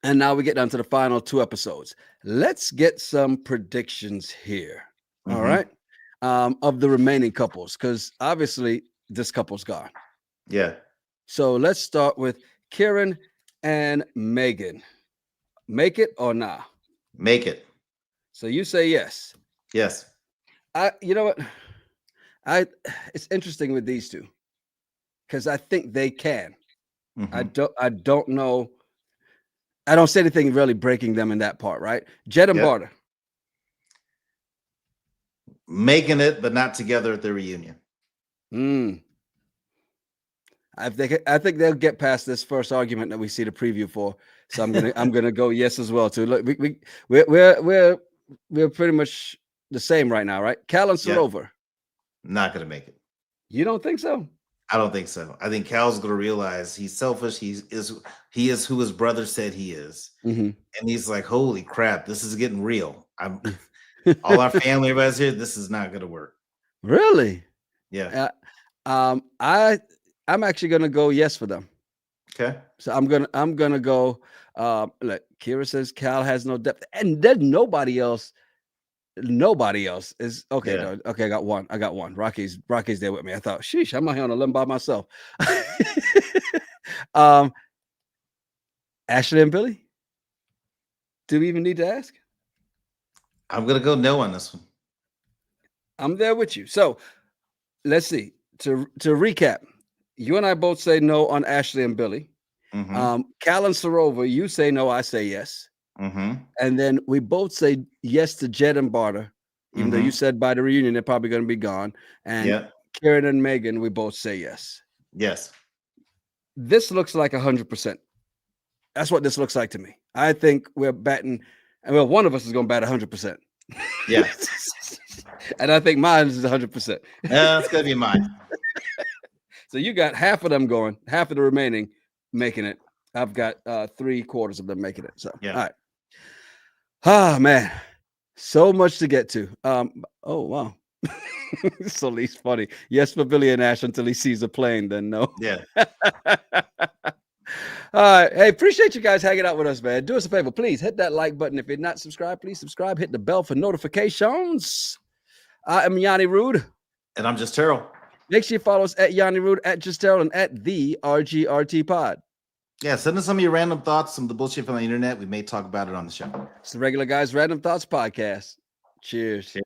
now we get down to the final 2 episodes. Let's get some predictions here. All right. Of the remaining couples, because obviously this couple's gone. Yeah. So let's start with Kieran and Megan. Make it or nah? Make it. So you say yes. Yes. You know what? It's interesting with these two. because I think they can. I Mhm. don't know. I don't see anything really breaking them in that part, right? Jet and Yep. Barter. Making it, but not together at the reunion. Mm. I think they'll get past this first argument that we see the preview for. So I'm gonna go yes as well too. Look, we're pretty much the same right now, right? Cal and Yep. Sarover. Not gonna make it. You don't think so? I don't think so. I think Cal's gonna realize he's selfish. He is who his brother said he is, Mm-hmm. and he's like, "Holy crap, this is getting real." I'm all our family, everybody's here. This is not gonna work. Really? Yeah. I'm actually gonna go yes for them. Okay. So I'm gonna go. Look, Kira says Cal has no depth, and there's nobody else. Nobody else is okay. Yeah. No, okay, I got one. Rocky's there with me. I thought, sheesh, I'm out here on a limb by myself. Ashley and Billy. Do we even need to ask? I'm gonna go no on this one. I'm there with you. So let's see. To recap, you and I both say no on Ashley and Billy. Mm-hmm. Cal and Sarover, you say no, I say yes. Mm-hmm. And then we both say yes to Jet and Barter, even though you said by the reunion they're probably going to be gone. And Karen and Megan, we both say yes. Yes. This looks like 100%. That's what this looks like to me. I think we're batting, well, one of us is going to bat 100%. Yeah. And I think mine is 100%. Yeah, it's going to be mine. So you got half of them going, half of the remaining making it. I've got 3/4 of them making it. So, all right. Ah, man. So much to get to. Oh, wow. So Lee's funny. Yes for Billy and Ash until he sees a plane, then no. Yeah. All right. Hey, appreciate you guys hanging out with us, man. Do us a favor. Please hit that like button. If you're not subscribed, please subscribe. Hit the bell for notifications. I am Yanni Rude. And I'm just Terrell. Make sure you follow us at Yanni Rude, at Just Terrell, and at the RGRT Pod. Yeah, send us some of your random thoughts, some of the bullshit from the internet. We may talk about it on the show. It's the Regular Guys Random Thoughts Podcast. Cheers.